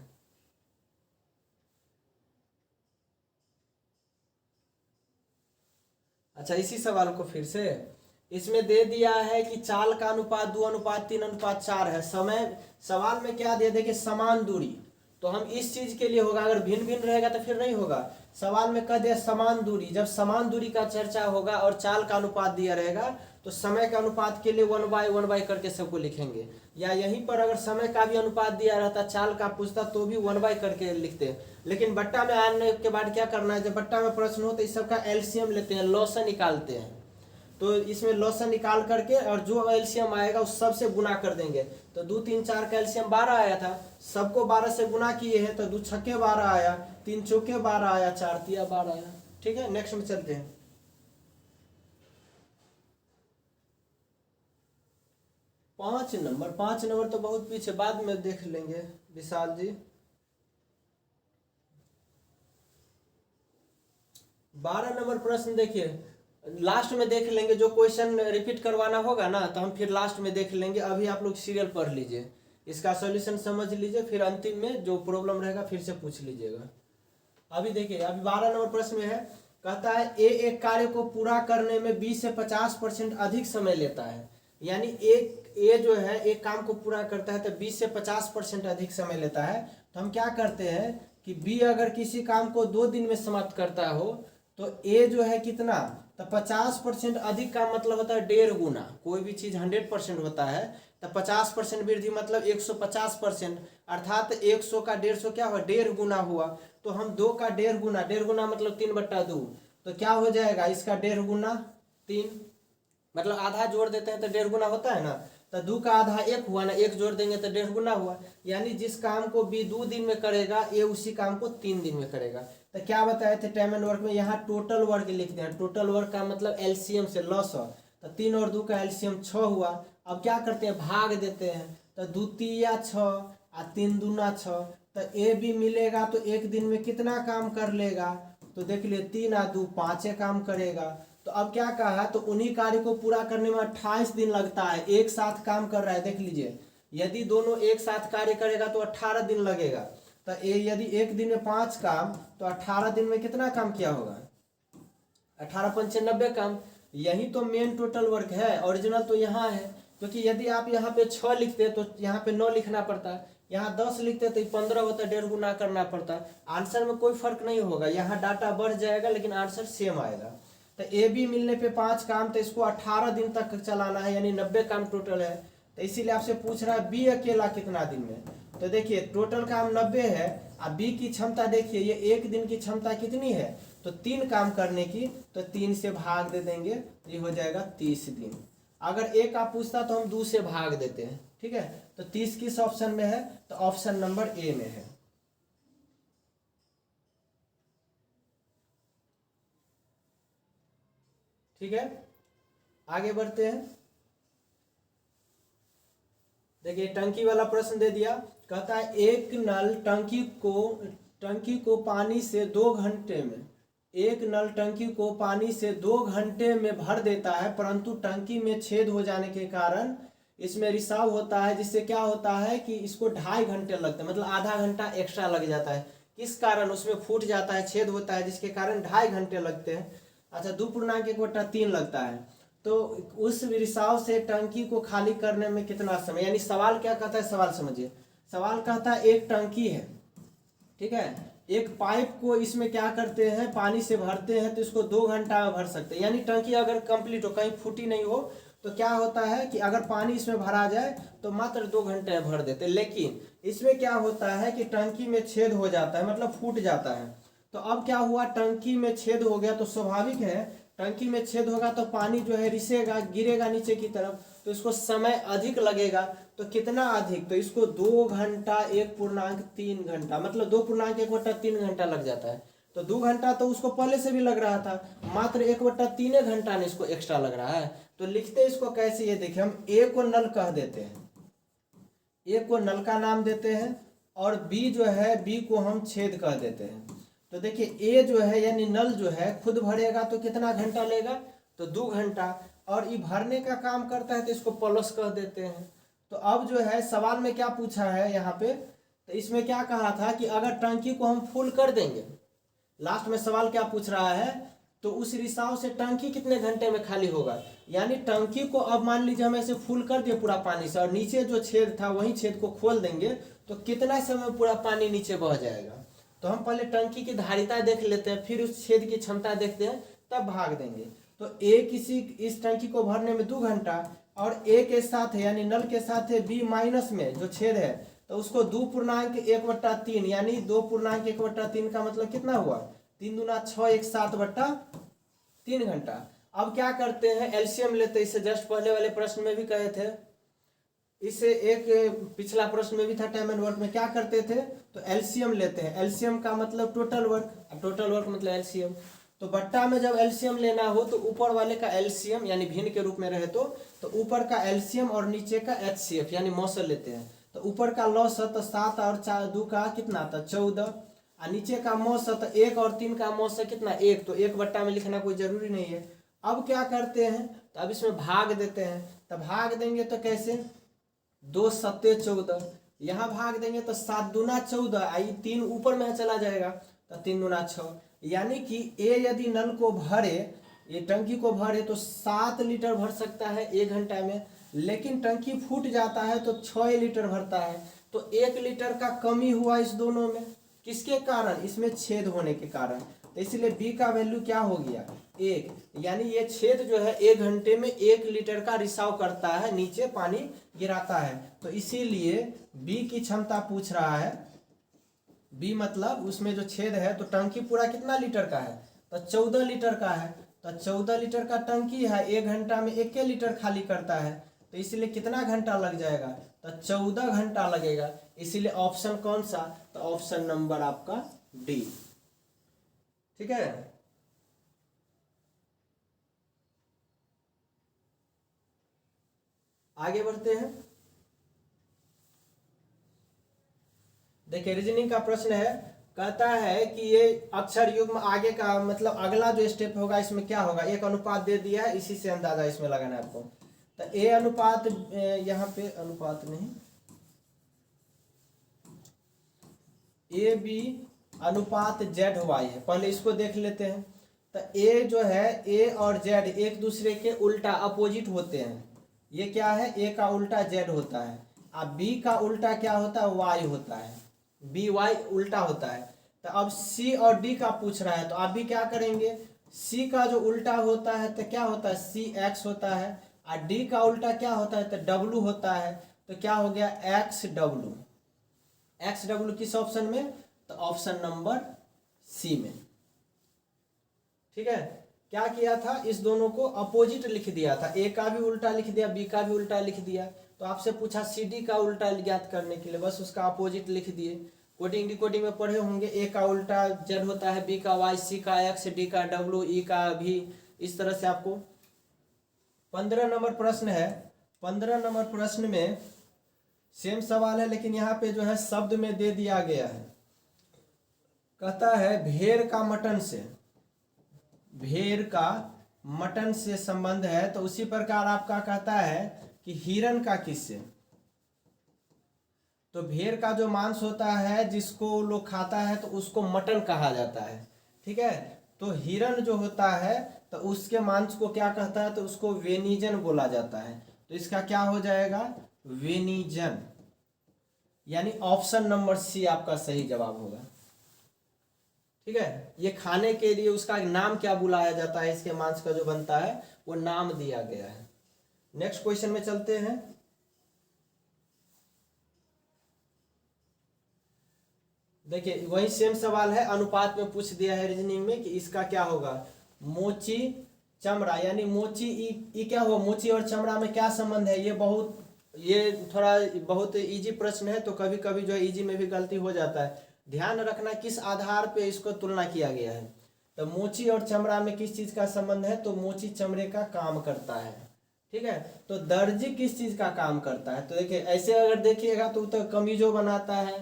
अच्छा, इसी सवाल को फिर से इसमें दे दिया है कि चाल का अनुपात 2:3:4 है। समय सवाल में क्या दे देखिए समान दूरी, तो हम इस चीज के लिए होगा, अगर भिन्न भिन्न रहेगा तो फिर नहीं होगा। सवाल में कह दिया समान दूरी, जब समान दूरी का चर्चा होगा और चाल का अनुपात दिया रहेगा तो समय के अनुपात के लिए 1/1 करके सबको लिखेंगे, या यहीं पर अगर समय का भी अनुपात दिया रहता, चाल का पूछता तो भी 1 करके लिखते हैं। लेकिन बट्टा में आने के बाद क्या करना है, जब बट्टा में प्रश्न हो तो इस सबका एलसीएम लेते हैं, लॉसन निकालते हैं। तो इसमें लॉसन निकाल करके और जो एलसीएम आएगा उस सब से गुना कर देंगे। तो 2 3 4 का एलसीएम 12 आया था, सबको 12 से गुना किए हैं तो 2 छक्के 12 आया, 3 चौके 12 आया, 4 तिया 12 आया। ठीक है, नेक्स्ट में चलते हैं। 5 नंबर तो बहुत पीछे, बाद में देख लेंगे विशाल जी। 12 नंबर प्रश्न देखिए, लास्ट में देख लेंगे, जो क्वेश्चन रिपीट करवाना होगा ना तो हम फिर लास्ट में देख लेंगे। अभी आप लोग सीरियल पढ़ लीजिए, इसका सॉल्यूशन समझ लीजिए, फिर अंतिम में जो प्रॉब्लम रहेगा फिर से पूछ लीजिएगा। अभी देखिए, अभी 12 नंबर प्रश्न में है, कहता है एक कार्य को पूरा करने में 20 से 50% अधिक समय लेता है। यानी ए जो है एक काम को पूरा करता है तो 20 से 50% अधिक समय लेता है। तो हम क्या करते हैं कि बी अगर किसी काम को 2 दिन में समाप्त करता हो तो ए जो है कितना, तो 50% अधिक का मतलब होता है 1.5 गुना। कोई भी चीज 100% होता है तो 50% वृद्धि मतलब 150%, अर्थात 100 का 150 क्या हुआ, 1.5 गुना हुआ। तो हम 2 का 1.5 गुना मतलब 3/2, तो क्या हो जाएगा इसका 1.5 गुना 3, मतलब आधा जोड़ देते हैं तो 1.5 गुना होता है ना, तो 2 का आधा 1 हुआ ना, 1 जोड़ देंगे तो 1.5 गुना हुआ। यानी जिस काम को बी 2 दिन में करेगा ये उसी काम को 3 दिन में करेगा। तो क्या बताए थे टाइम एंड वर्क में, यहाँ टोटल वर्क लिख दिया। टोटल वर्क का मतलब एलसीएम से लॉस हो, तो 3 और 2 का एलसीएम 6 हुआ। अब क्या करते हैं, भाग देते हैं, तो 2 तिया 6 और 3 दूना 6, तो ए भी मिलेगा तो एक दिन में कितना काम कर लेगा, तो देख लिए 3 और 2 5 काम करेगा। तो अब क्या कहा, तो उन्हीं कार्य को पूरा करने में 28 दिन लगता है, एक साथ काम कर रहा है। देख लीजिए, यदि दोनों एक साथ कार्य करेगा तो 18 दिन लगेगा। तो यदि एक दिन में 5 काम तो 18 दिन में कितना काम किया होगा, 18 पंचे 90 काम। यही तो मेन टोटल वर्क है, ओरिजिनल तो यहाँ है। क्योंकि यदि आप यहाँ पे 6 लिखते तो यहाँ पे 9 लिखना पड़ता है, यहाँ 10 लिखते तो 15 होता, 1.5 गुना करना पड़ता। आंसर में कोई फर्क नहीं होगा, यहाँ डाटा बढ़ जाएगा लेकिन आंसर सेम आएगा। तो ए बी मिलने पे 5 काम, तो इसको 18 दिन तक चलाना है, यानी 90 काम टोटल है। तो इसीलिए आपसे पूछ रहा है बी अकेला कितना दिन में। तो देखिए टोटल काम 90 है, अब बी की क्षमता देखिए, ये एक दिन की क्षमता कितनी है, तो 3 काम करने की, तो 3 से भाग दे देंगे, ये हो जाएगा 30 दिन। अगर एक आप पूछता तो हम 2 से भाग देते हैं। ठीक है, तो 30 किस ऑप्शन में है, तो ऑप्शन नंबर ए में है। ठीक है, आगे बढ़ते हैं। देखिए टंकी वाला प्रश्न दे दिया, कहता है एक नल टंकी को पानी से 2 घंटे में, एक नल टंकी को पानी से 2 घंटे में भर देता है, परंतु टंकी में छेद हो जाने के कारण इसमें रिसाव होता है, जिससे क्या होता है कि इसको 2.5 घंटे लगते हैं, मतलब आधा घंटा एक्स्ट्रा लग जाता है। किस कारण, उसमें फूट जाता है, छेद होता है, जिसके कारण 2.5 घंटे लगते हैं। अच्छा, 2.1/3 लगता है। तो उस रिसाव से टंकी को खाली करने में कितना समय, यानी सवाल क्या कहता है, सवाल समझिए। सवाल कहता है एक टंकी है, ठीक है, एक पाइप को इसमें क्या करते हैं, पानी से भरते हैं, तो इसको 2 घंटा में भर सकते हैं। यानी टंकी अगर कंप्लीट हो, कहीं फूटी नहीं हो, तो क्या होता है कि अगर पानी इसमें भरा जाए तो मात्र 2 घंटे में भर देते। लेकिन इसमें क्या होता है कि टंकी में छेद हो जाता है, मतलब फूट जाता है। तो अब क्या हुआ, टंकी में छेद हो गया, तो स्वाभाविक है टंकी में छेद होगा तो पानी जो है रिसेगा, गिरेगा नीचे की तरफ, तो इसको समय अधिक लगेगा। तो कितना अधिक, तो इसको 2 घंटा 1.3 घंटा, मतलब 2.1/3 घंटा लग जाता है। तो 2 घंटा तो उसको पहले से भी लग रहा था, मात्र 1/3 घंटा ने इसको एक्स्ट्रा लग रहा है। तो लिखते इसको कैसे, ये देखिए, हम ए को नल कह देते हैं, ए को नल का नाम देते हैं, और बी जो है, बी को हम छेद कह देते हैं। तो देखिए ए जो है यानी नल जो है खुद भरेगा तो कितना घंटा लेगा, तो 2 घंटा, और ये भरने का काम करता है तो इसको प्लस कह देते हैं। तो अब जो है सवाल में क्या पूछा है यहाँ पे, तो इसमें क्या कहा था कि अगर टंकी को हम फुल कर देंगे, लास्ट में सवाल क्या पूछ रहा है तो उस रिसाव से टंकी कितने घंटे में खाली होगा। यानी टंकी को अब मान लीजिए हम ऐसे फुल कर दिए पूरा पानी से, और नीचे जो छेद था वही छेद को खोल देंगे तो कितना समय में पूरा पानी नीचे बह जाएगा। तो हम पहले टंकी की धारिता देख लेते हैं, फिर उस छेद की क्षमता देखते हैं, तब भाग देंगे। तो इस टंकी को भरने में 2 घंटा, और ए के साथ है यानी नल के साथ है बी माइनस में जो छेद है, तो उसको 2.1/3 यानी 2.1/3 का मतलब कितना हुआ, 3 दूना 6, 1 7/3 घंटा। अब क्या करते हैं, एलसीएम लेते हैं। इससे जस्ट पहले वाले प्रश्न में भी कहे थे, इसे एक पिछला प्रश्न में भी था टाइम एंड वर्क में, क्या करते थे, तो एलसीएम लेते हैं। एलसीएम का मतलब टोटल वर्क, टोटल वर्क मतलब एलसीएम। तो बट्टा में जब एलसीएम लेना हो तो ऊपर वाले का एलसीएम यानी भिन्न के रूप में रहे तो ऊपर का एलसीएम और नीचे का एचसीएफ यानी मौसल लेते हैं। तो ऊपर का लॉस है तो 7 और 4 2 का कितना था 14, और नीचे का मौस है तो 1 और 3 का मौस है कितना 1, तो 1 बट्टा में लिखना कोई जरूरी नहीं है। अब क्या करते हैं, तो अब इसमें भाग देते हैं। तो भाग देंगे तो कैसे, 2 7 14, यहाँ भाग देंगे तो 7 दूना 14, आई 3 ऊपर में चला जाएगा तो 3 दूना 6। यानी कि ए यदि नल को भरे, ये टंकी को भरे तो 7 लीटर भर सकता है 1 घंटा में, लेकिन टंकी फूट जाता है तो 6 लीटर भरता है। तो 1 लीटर का कमी हुआ इस दोनों में, किसके कारण, इसमें छेद होने के कारण। तो इसलिए बी का वैल्यू क्या हो गया 1, यानी ये छेद जो है 1 घंटे में 1 लीटर का रिसाव करता है, नीचे पानी गिराता है। तो इसीलिए बी की क्षमता पूछ रहा है, बी मतलब उसमें जो छेद है, तो टंकी पूरा कितना लीटर का है, तो 14 लीटर का है। तो 14 लीटर का टंकी है, 1 घंटा में 1 लीटर खाली करता है, तो इसलिए कितना घंटा लग जाएगा, तो 14 घंटा लगेगा। इसीलिए ऑप्शन कौन सा, तो ऑप्शन नंबर आपका डी। ठीक है, आगे बढ़ते हैं। देखिए रीजनिंग का प्रश्न है, कहता है कि ये अक्षर युग्म आगे का मतलब अगला जो स्टेप होगा इसमें क्या होगा, एक अनुपात दे दिया है, इसी से अंदाजा इसमें लगाना है आपको। तो ए अनुपात, यहाँ पे अनुपात नहीं, ए बी अनुपात जेड वाई है, पहले इसको देख लेते हैं। तो ए जो है, ए और जेड एक दूसरे के उल्टा अपोजिट होते हैं। ये क्या है, ए का उल्टा जेड होता है, अब बी का उल्टा क्या होता है, वाई होता है, बी वाई उल्टा होता है। तो अब सी और डी का पूछ रहा है, तो आप भी क्या करेंगे, सी का जो उल्टा होता है तो क्या होता है, सी एक्स होता है, और डी का उल्टा क्या होता है, तो डब्लू होता है। तो क्या हो गया एक्स डब्लू, एक्स डब्लू किस ऑप्शन में, तो ऑप्शन नंबर सी में। ठीक है, क्या किया था, इस दोनों को अपोजिट लिख दिया था, ए का भी उल्टा लिख दिया, बी का भी उल्टा लिख दिया। तो आपसे पूछा सी डी का उल्टा ज्ञात करने के लिए, बस उसका अपोजिट लिख दिए। कोडिंग डिकोडिंग में पढ़े होंगे, ए का उल्टा जेड होता है, बी का वाई, सी का एक्स, डी का डब्लू, ई का भी, इस तरह से आपको। 15 नंबर प्रश्न है, 15 नंबर प्रश्न में सेम सवाल है, लेकिन यहाँ पे जो है शब्द में दे दिया गया है। कहता है भेड़ का मटन से, भेड़ का मटन से संबंध है, तो उसी प्रकार आपका कहता है कि हिरण का किससे। तो भेड़ का जो मांस होता है जिसको लोग खाता है तो उसको मटन कहा जाता है। ठीक है, तो हिरण जो होता है तो उसके मांस को क्या कहता है, तो उसको वेनिजन बोला जाता है। तो इसका क्या हो जाएगा, वेनिजन, यानी ऑप्शन नंबर सी आपका सही जवाब होगा। ठीक है, ये खाने के लिए उसका नाम क्या बुलाया जाता है, इसके मांस का जो बनता है वो नाम दिया गया है। नेक्स्ट क्वेश्चन में चलते हैं। देखिए वही सेम सवाल है, अनुपात में पूछ दिया है रीजनिंग में कि इसका क्या होगा, मोची चमड़ा, यानी मोची ई क्या हुआ, मोची और चमड़ा में क्या संबंध है। ये थोड़ा बहुत इजी प्रश्न है, तो कभी कभी जो है इजी में भी गलती हो जाता है। ध्यान रखना किस आधार पे इसको तुलना किया गया है। तो मोची और चमड़ा में किस चीज का संबंध है, तो मोची चमड़े का काम करता है। ठीक है, तो दर्जी किस चीज का काम करता है, तो देखिए ऐसे अगर देखिएगा तो कमीजो बनाता है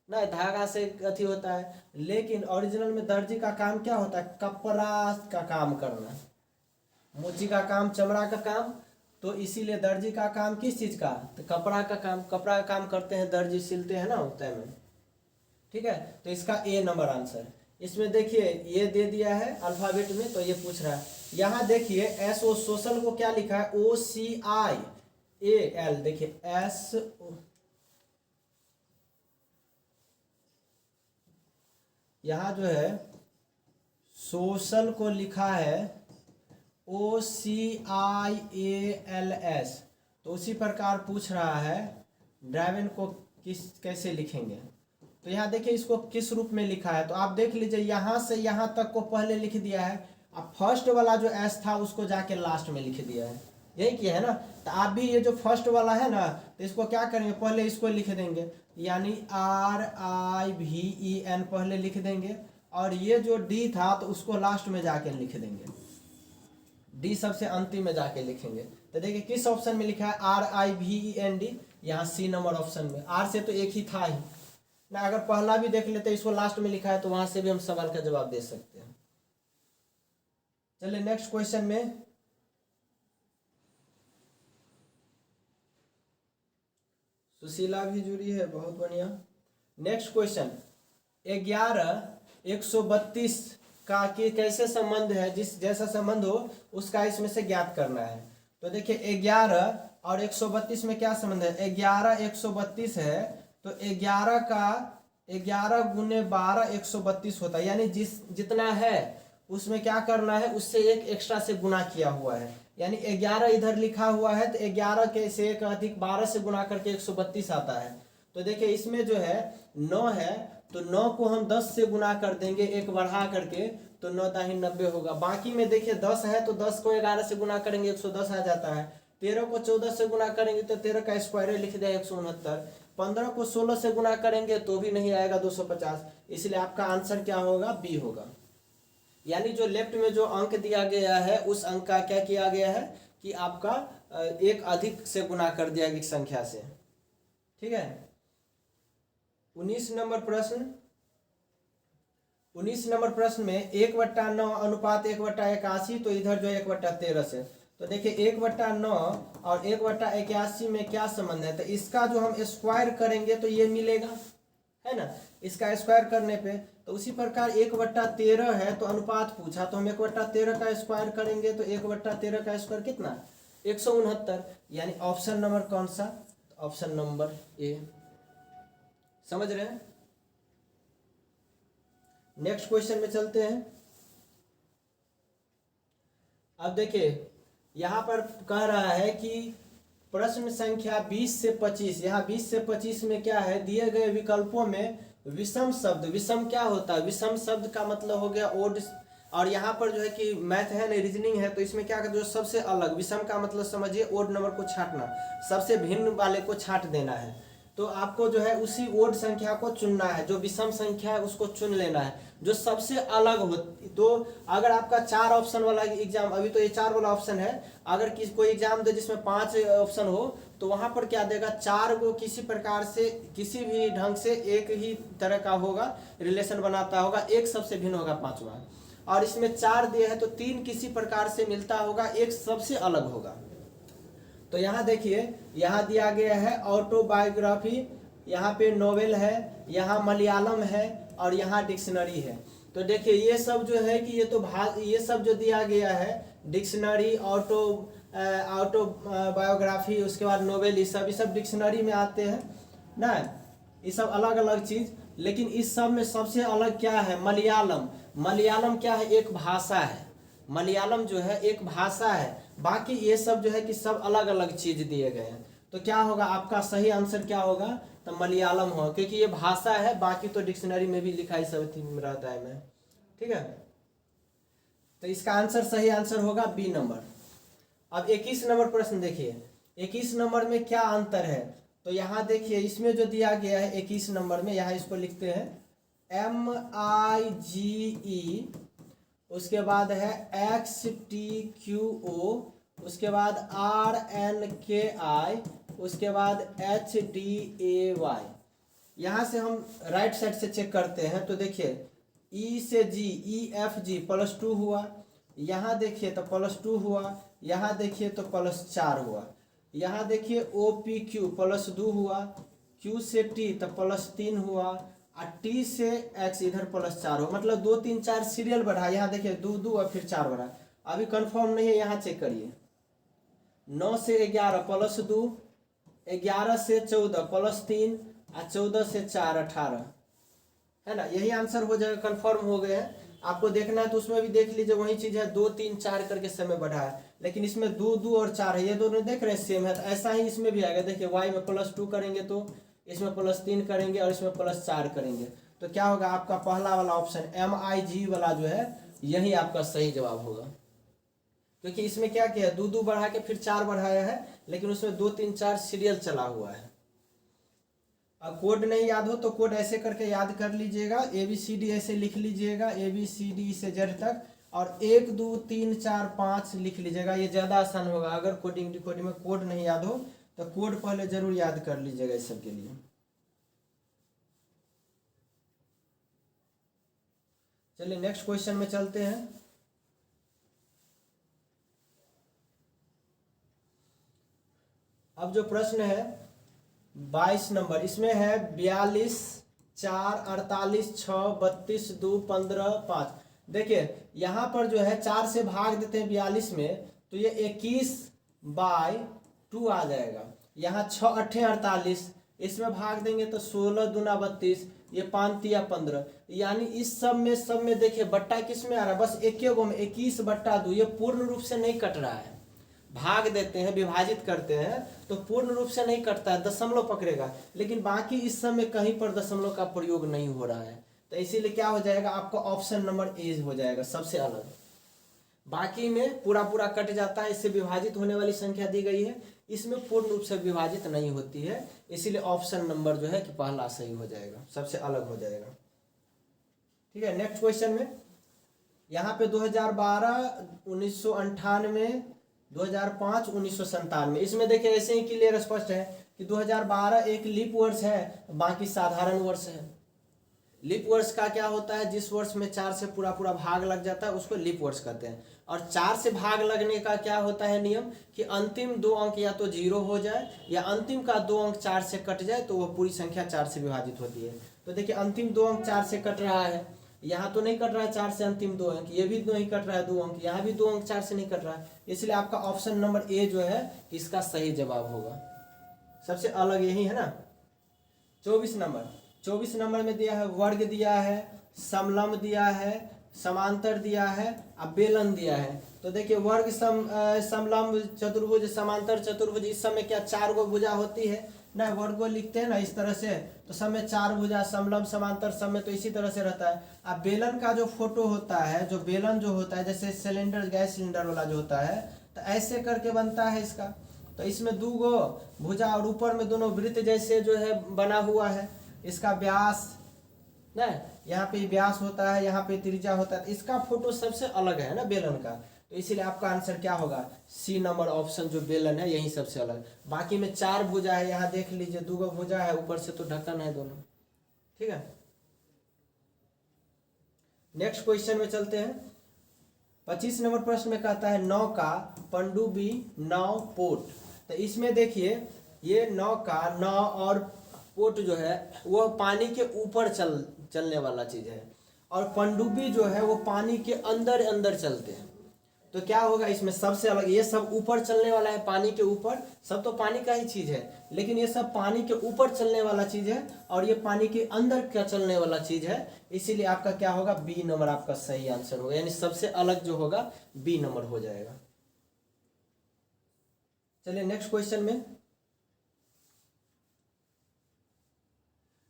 ना, धागा से अथी होता है, लेकिन ओरिजिनल में दर्जी का काम क्या होता है, कपड़ा का काम करना। मोची का काम चमड़ा का काम, तो इसीलिए दर्जी का काम किस चीज का, तो कपड़ा का काम, कपड़ा का काम करते हैं दर्जी, सिलते हैं ना उतने में। ठीक है, तो इसका ए नंबर आंसर। इसमें देखिए ये दे दिया है अल्फाबेट में, तो ये पूछ रहा है। यहाँ देखिए SO सोशल को क्या लिखा है, OCIAL। देखिए SO, यहाँ जो है सोशल को लिखा है OCIALS। तो उसी प्रकार पूछ रहा है ड्राइवन को कैसे लिखेंगे। तो यहाँ देखिए इसको किस रूप में लिखा है, तो आप देख लीजिए यहाँ से यहाँ तक को पहले लिख दिया है, अब फर्स्ट वाला जो एस था उसको जाके लास्ट में लिख दिया है, यही किया है ना। तो आप भी ये जो फर्स्ट वाला है ना, तो इसको क्या करेंगे, पहले इसको लिख देंगे, यानी RIVEN पहले लिख देंगे, और ये जो डी था तो उसको लास्ट में जाके लिख देंगे, डी सबसे अंतिम में जाके लिखेंगे। तो देखिए किस ऑप्शन में लिखा है, RIVEND, यहाँ सी नंबर ऑप्शन में। आर से तो एक ही था ही ना, अगर पहला भी देख लेते इसको लास्ट में लिखा है तो वहां से भी हम सवाल का जवाब दे सकते हैं। चलिए नेक्स्ट क्वेश्चन में, सुशीला भी जुड़ी है, बहुत बढ़िया। नेक्स्ट क्वेश्चन, 11 132 का कि कैसे संबंध है, जिस जैसा संबंध हो उसका इसमें से ज्ञात करना है। तो देखिए 11 और 132 में क्या संबंध है, 11 132 है, तो 11 का 11 गुने 12 132 होता है, यानी जितना है उसमें क्या करना है, उससे एक एक्स्ट्रा से गुना किया हुआ है। यानी 11 इधर लिखा हुआ है, तो 11 के से एक अधिक 12 से गुना करके 132 आता है। तो देखिए इसमें जो है 9 है, तो 9 को हम 10 से गुना कर देंगे, एक बढ़ा करके, तो 9 दाहिने 90 होगा। बाकी में देखिए 10 है, तो 10 को 11 से गुना करेंगे 110 आ जाता है। 13 को 14 से गुना करेंगे तो 13 का स्क्वायर लिख दिया 169। 15 को 16 से गुना करेंगे तो भी नहीं आएगा 250, इसलिए आपका आंसर क्या होगा, बी होगा। यानी जो लेफ्ट में जो अंक दिया गया है उस अंक का क्या किया गया है कि आपका एक अधिक से गुना कर दिया गया संख्या से। ठीक है, 19 नंबर प्रश्न, 19 नंबर प्रश्न में 1/9 अनुपात 1/81, तो इधर जो है 1/13 से। तो देखिए 1/9 और 1/81 में क्या संबंध है, तो इसका जो हम स्क्वायर करेंगे तो ये मिलेगा, है ना, इसका स्क्वायर करने पे। तो उसी प्रकार 1/13 है, तो अनुपात पूछा, तो हम 1/13 का स्क्वायर करेंगे, तो 1/13 का स्क्वायर कितना, 169। यानी ऑप्शन नंबर कौन सा, ऑप्शन नंबर ए। समझ रहे हैं। नेक्स्ट क्वेश्चन में चलते हैं। अब देखिए यहाँ पर कह रहा है कि प्रश्न संख्या 20 से 25, यहाँ 20 से 25 में क्या है, दिए गए विकल्पों में विषम शब्द, विषम क्या होता है, विषम शब्द का मतलब हो गया ओड, और यहाँ पर जो है कि मैथ है ना, रीजनिंग है, तो इसमें क्या करते हो, सबसे अलग, विषम का मतलब समझिए ओड नंबर को छांटना, सबसे भिन्न वाले को छांट देना है। तो आपको जो है उसी ओड संख्या को चुनना है, जो विषम संख्या है उसको चुन लेना है, जो सबसे अलग हो। तो अगर आपका 4 ऑप्शन वाला एग्जाम, अभी तो ये 4 वाला ऑप्शन है, अगर कोई एग्जाम दे जिसमें 5 ऑप्शन हो, तो वहां पर क्या देगा, 4 को किसी प्रकार से किसी भी ढंग से एक ही तरह का होगा, रिलेशन बनाता होगा, एक सबसे भिन्न होगा 5वां। और इसमें 4 दिए हैं तो 3 किसी प्रकार से मिलता होगा, एक सबसे अलग होगा। तो यहाँ देखिए यहाँ दिया गया है ऑटोबायोग्राफी, यहाँ पे नोवेल है, यहाँ मलयालम है, और यहाँ डिक्शनरी है। तो देखिए ये सब जो है कि ये सब जो दिया गया है, डिक्शनरी, ऑटोबायोग्राफी, उसके बाद नोवेल, ये सब डिक्शनरी में आते हैं ना, ये सब अलग अलग चीज। लेकिन इस सब में सबसे अलग क्या है, मलयालम। मलयालम क्या है, एक भाषा है, मलयालम जो है एक भाषा है। बाकी ये सब जो है कि सब अलग अलग चीज दिए गए हैं। तो क्या होगा, आपका सही आंसर क्या होगा, तो मलयालम हो, क्योंकि ये भाषा है, बाकी तो डिक्शनरी में भी लिखा ही सब रहता है मैं। ठीक है, तो इसका आंसर, सही आंसर होगा बी नंबर। अब 21 नंबर प्रश्न देखिए, 21 नंबर में क्या अंतर है। तो यहाँ देखिए इसमें जो दिया गया है 21 नंबर में, यहाँ इसको लिखते हैं MIGE, उसके बाद है XTQO, उसके बाद RNKI, उसके बाद HDAY। यहाँ से हम राइट साइड से चेक करते हैं, तो देखिए E से G, EFG +2 हुआ, यहाँ देखिए तो +2 हुआ, यहाँ देखिए तो +4 हुआ, यहाँ देखिए OPQ +2 हुआ, Q से T तो +3 हुआ, और टी से एक्स इधर +4 हो, मतलब 2 3 4 सीरियल बढ़ा। यहाँ देखिए 2 2 और फिर 4 बढ़ा। अभी कंफर्म नहीं है, यहाँ चेक करिए। 9 से 11 +2, 11 से 14 +3 और 14 से 4 18, है ना। यही आंसर हो जाएगा, कंफर्म हो गए हैं। आपको देखना है तो उसमें भी देख लीजिए, वही चीज़ है, 2 3 4 करके समय बढ़ा है, लेकिन इसमें 2 2 और 4 है, ये दोनों देख रहे हैं सेम है। तो ऐसा ही इसमें भी आएगा। देखिए y में +2 करेंगे तो इसमें +3 करेंगे और इसमें +4 करेंगे, तो क्या होगा आपका पहला वाला ऑप्शन MIG वाला जो है यही आपका सही जवाब होगा। क्योंकि इसमें क्या किया, 2 2 बढ़ा के फिर 4 बढ़ाया है, लेकिन उसमें 2 3 4 सीरियल चला हुआ है। अब कोड नहीं याद हो तो कोड ऐसे करके याद कर लीजिएगा, ABCD ऐसे लिख लीजिएगा, ABCD से Z तक, और 1 2 3 4 5 लिख लीजिएगा, ये ज़्यादा आसान होगा। अगर कोडिंग डिकोडिंग में कोड नहीं याद हो तो कोड पहले जरूर याद कर लीजिएगा इस सब के लिए। चलिए नेक्स्ट क्वेश्चन में चलते हैं। अब जो प्रश्न है 22 नंबर, इसमें है 42 4 48 6 32 2 15 5। देखिए यहाँ पर जो है 4 से भाग देते हैं 42 में, तो ये 21/2 आ जाएगा। यहाँ 6 8 48, इसमें भाग देंगे तो 16 दूना 32, ये 5 तिया 15। यानी इस सब में देखिए बट्टा किस में आ रहा है, बस एक गो में 21/2। ये पूर्ण रूप से नहीं कट रहा है, भाग देते हैं विभाजित करते हैं तो पूर्ण रूप से नहीं कटता है, दशमलव पकड़ेगा, लेकिन बाकी इस समय कहीं पर दशमलव का प्रयोग नहीं हो रहा है। तो इसीलिए क्या हो जाएगा आपका ऑप्शन नंबर ए हो जाएगा सबसे अलग। बाकी में पूरा पूरा कट जाता है, इससे विभाजित होने वाली संख्या दी गई है, इसमें पूर्ण रूप से विभाजित नहीं होती है, इसीलिए ऑप्शन नंबर जो है कि पहला सही हो जाएगा, सबसे अलग हो जाएगा। ठीक है, नेक्स्ट क्वेश्चन में यहाँ पे 2012 1998 2005 1997, इसमें देखिए ऐसे ही क्लियर स्पष्ट है कि 2012 एक लीप वर्ष है, बाकी साधारण वर्ष है। लीप वर्ष का क्या होता है, जिस वर्ष में 4 से पूरा पूरा भाग लग जाता है उसको लीप वर्ष कहते हैं। और 4 से भाग लगने का क्या होता है नियम, कि अंतिम 2 अंक या तो 0 हो जाए या अंतिम का 2 अंक 4 से कट जाए तो वह पूरी संख्या 4 से विभाजित होती है। तो देखिए अंतिम 2 अंक 4 से कट रहा है, यहाँ तो नहीं कट रहा है 4 से अंतिम 2 अंक, ये भी नहीं कट रहा है 2 अंक, यहाँ भी 2 अंक 4 से नहीं कट रहा है, इसलिए आपका ऑप्शन नंबर ए जो है इसका सही जवाब होगा, सबसे अलग यही है ना। 24 नंबर में दिया है वर्ग दिया है, समलंब दिया है, समांतर दिया है, अब बेलन दिया है। तो देखिए वर्ग समलंब चतुर्भुज समांतर चतुर्भुज, इस समय क्या 4 गो भुजा होती है ना, वर्गो लिखते हैं ना इस तरह से, तो सब में 4 भुजा, समलंब समांतर सब में तो इसी तरह से रहता है। अब बेलन का जो फोटो होता है, जो बेलन जो होता है जैसे सिलेंडर गैस सिलेंडर वाला जो होता है, तो ऐसे करके बनता है इसका। तो इसमें 2 गो भुजा और ऊपर में दोनों वृत्त जैसे जो है बना हुआ है, इसका व्यास ना, यहाँ पे व्यास होता है, यहाँ पे त्रिज्या होता है, इसका फोटो सबसे अलग है ना बेलन का, तो इसीलिए आपका आंसर क्या होगा, सी नंबर ऑप्शन जो बेलन है यही सबसे अलग। बाकी में 4 भुजा है, यहाँ देख लीजिए 2 गो भुजा है, ऊपर से तो ढक्कन है दोनों। ठीक है, नेक्स्ट क्वेश्चन में चलते हैं। 25 नंबर प्रश्न में कहता है नौका पनडुब्बी नाव पोट। तो इसमें देखिए ये नौका नाव और पोट जो है वो पानी के ऊपर चलने वाला चीज है, और पनडुब्बी जो है वो पानी के अंदर अंदर चलते हैं। तो क्या होगा इसमें सबसे अलग, ये सब ऊपर चलने वाला है, पानी के ऊपर, सब तो पानी का ही चीज है, लेकिन ये सब पानी के ऊपर चलने वाला चीज है और ये पानी के अंदर क्या चलने वाला चीज है, इसीलिए आपका क्या होगा, बी नंबर आपका सही आंसर होगा, यानी सबसे अलग जो होगा बी नंबर हो जाएगा। चलिए नेक्स्ट क्वेश्चन में।